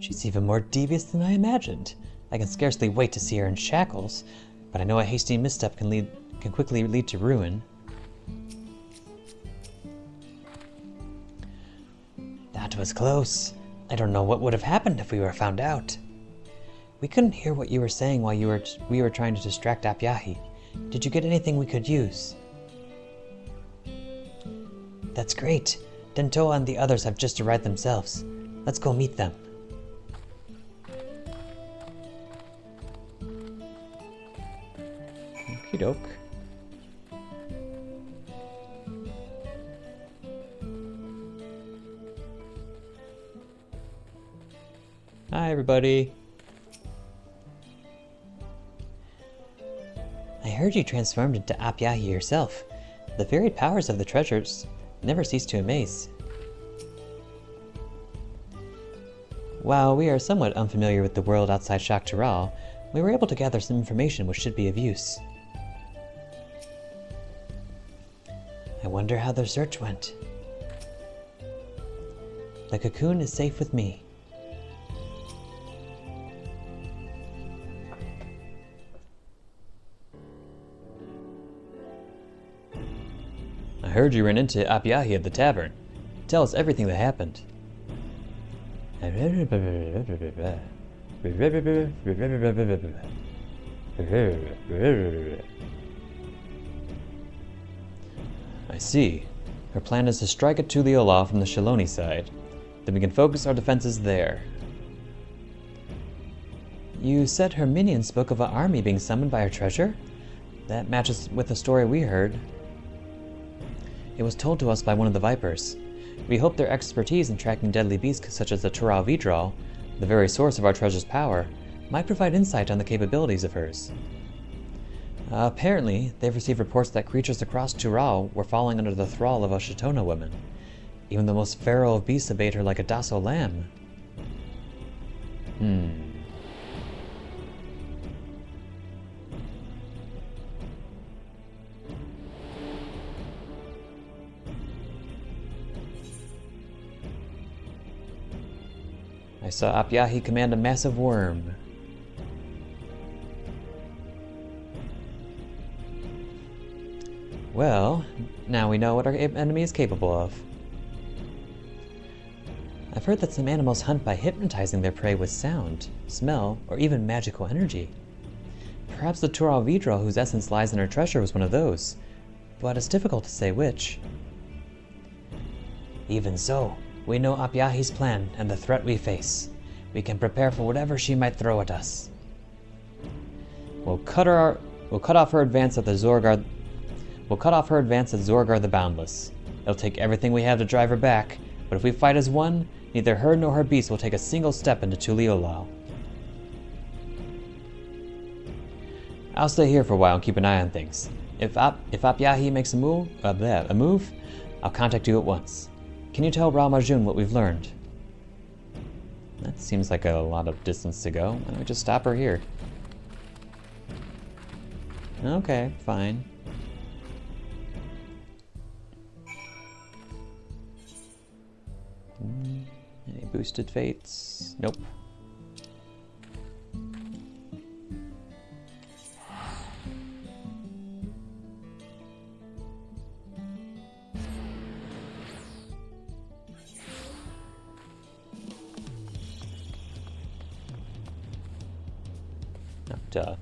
She's even more devious than I imagined. I can scarcely wait to see her in shackles, but I know a hasty misstep can quickly lead to ruin. That was close. I don't know what would have happened if we were found out. We couldn't hear what you were saying while we were trying to distract Apyaahi. Did you get anything we could use? That's great. Dentoa and the others have just arrived themselves. Let's go meet them. Okie doke. Hi, everybody. I heard you transformed into Apyaahi yourself. The varied powers of the treasures never cease to amaze. While we are somewhat unfamiliar with the world outside Shaktaral, we were able to gather some information which should be of use. I wonder how their search went. The cocoon is safe with me. I heard you ran into Apyaahi at the tavern. Tell us everything that happened. I see. Her plan is to strike at Tuliyola from the Shaloni side. Then we can focus our defenses there. You said her minions spoke of an army being summoned by her treasure? That matches with the story we heard. It was told to us by one of the Vipers. We hope their expertise in tracking deadly beasts such as the Tural Vidral, the very source of our treasure's power, might provide insight on the capabilities of hers. Apparently, they've received reports that creatures across Tural were falling under the thrall of a Shitona woman. Even the most feral of beasts obeyed her like a docile lamb. I saw Apyaahi command a massive worm. Well, now we know what our enemy is capable of. I've heard that some animals hunt by hypnotizing their prey with sound, smell, or even magical energy. Perhaps the Vidra, whose essence lies in her treasure, was one of those, but it's difficult to say which. Even so, we know Apyaahi's plan and the threat we face. We can prepare for whatever she might throw at us. We'll cut off her advance at Zorgar the Boundless. It'll take everything we have to drive her back, but if we fight as one, neither her nor her beast will take a single step into Tuliolao. I'll stay here for a while and keep an eye on things. If Apyaahi makes a move, I'll contact you at once. Can you tell Ralmajun what we've learned? That seems like a lot of distance to go. Why don't we just stop her here? Okay, fine. Any boosted fates? Nope. Oh, duh.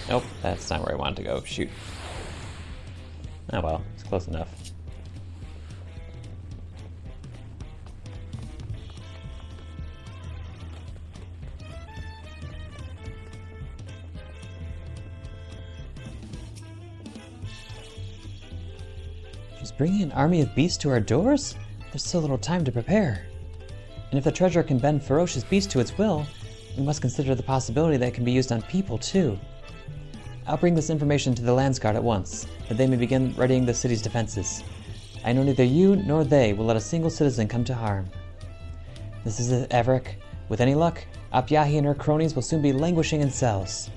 Nope, that's not where I wanted to go. Shoot. Oh well, it's close enough. She's bringing an army of beasts to our doors? There's so little time to prepare. And if the treasure can bend ferocious beasts to its will, we must consider the possibility that it can be used on people too. I'll bring this information to the Landsguard at once, that they may begin readying the city's defenses. I know neither you nor they will let a single citizen come to harm. This is it, Everick. With any luck, Apyaahi and her cronies will soon be languishing in cells.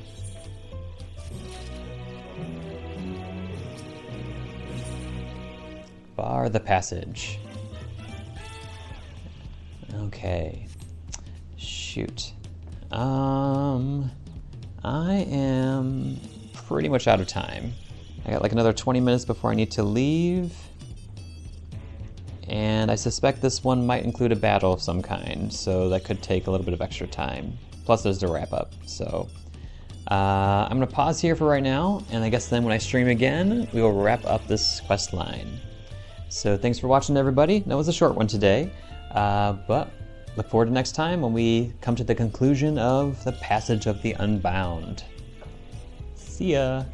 Bar the passage. Okay. Shoot. I am pretty much out of time. I got like another 20 minutes before I need to leave. And I suspect this one might include a battle of some kind, so that could take a little bit of extra time. Plus there's the wrap up, so. I'm gonna pause here for right now, and I guess then when I stream again, we will wrap up this quest line. So thanks for watching, everybody. That was a short one today, but look forward to next time when we come to the conclusion of the Passage of the Unbound. See ya!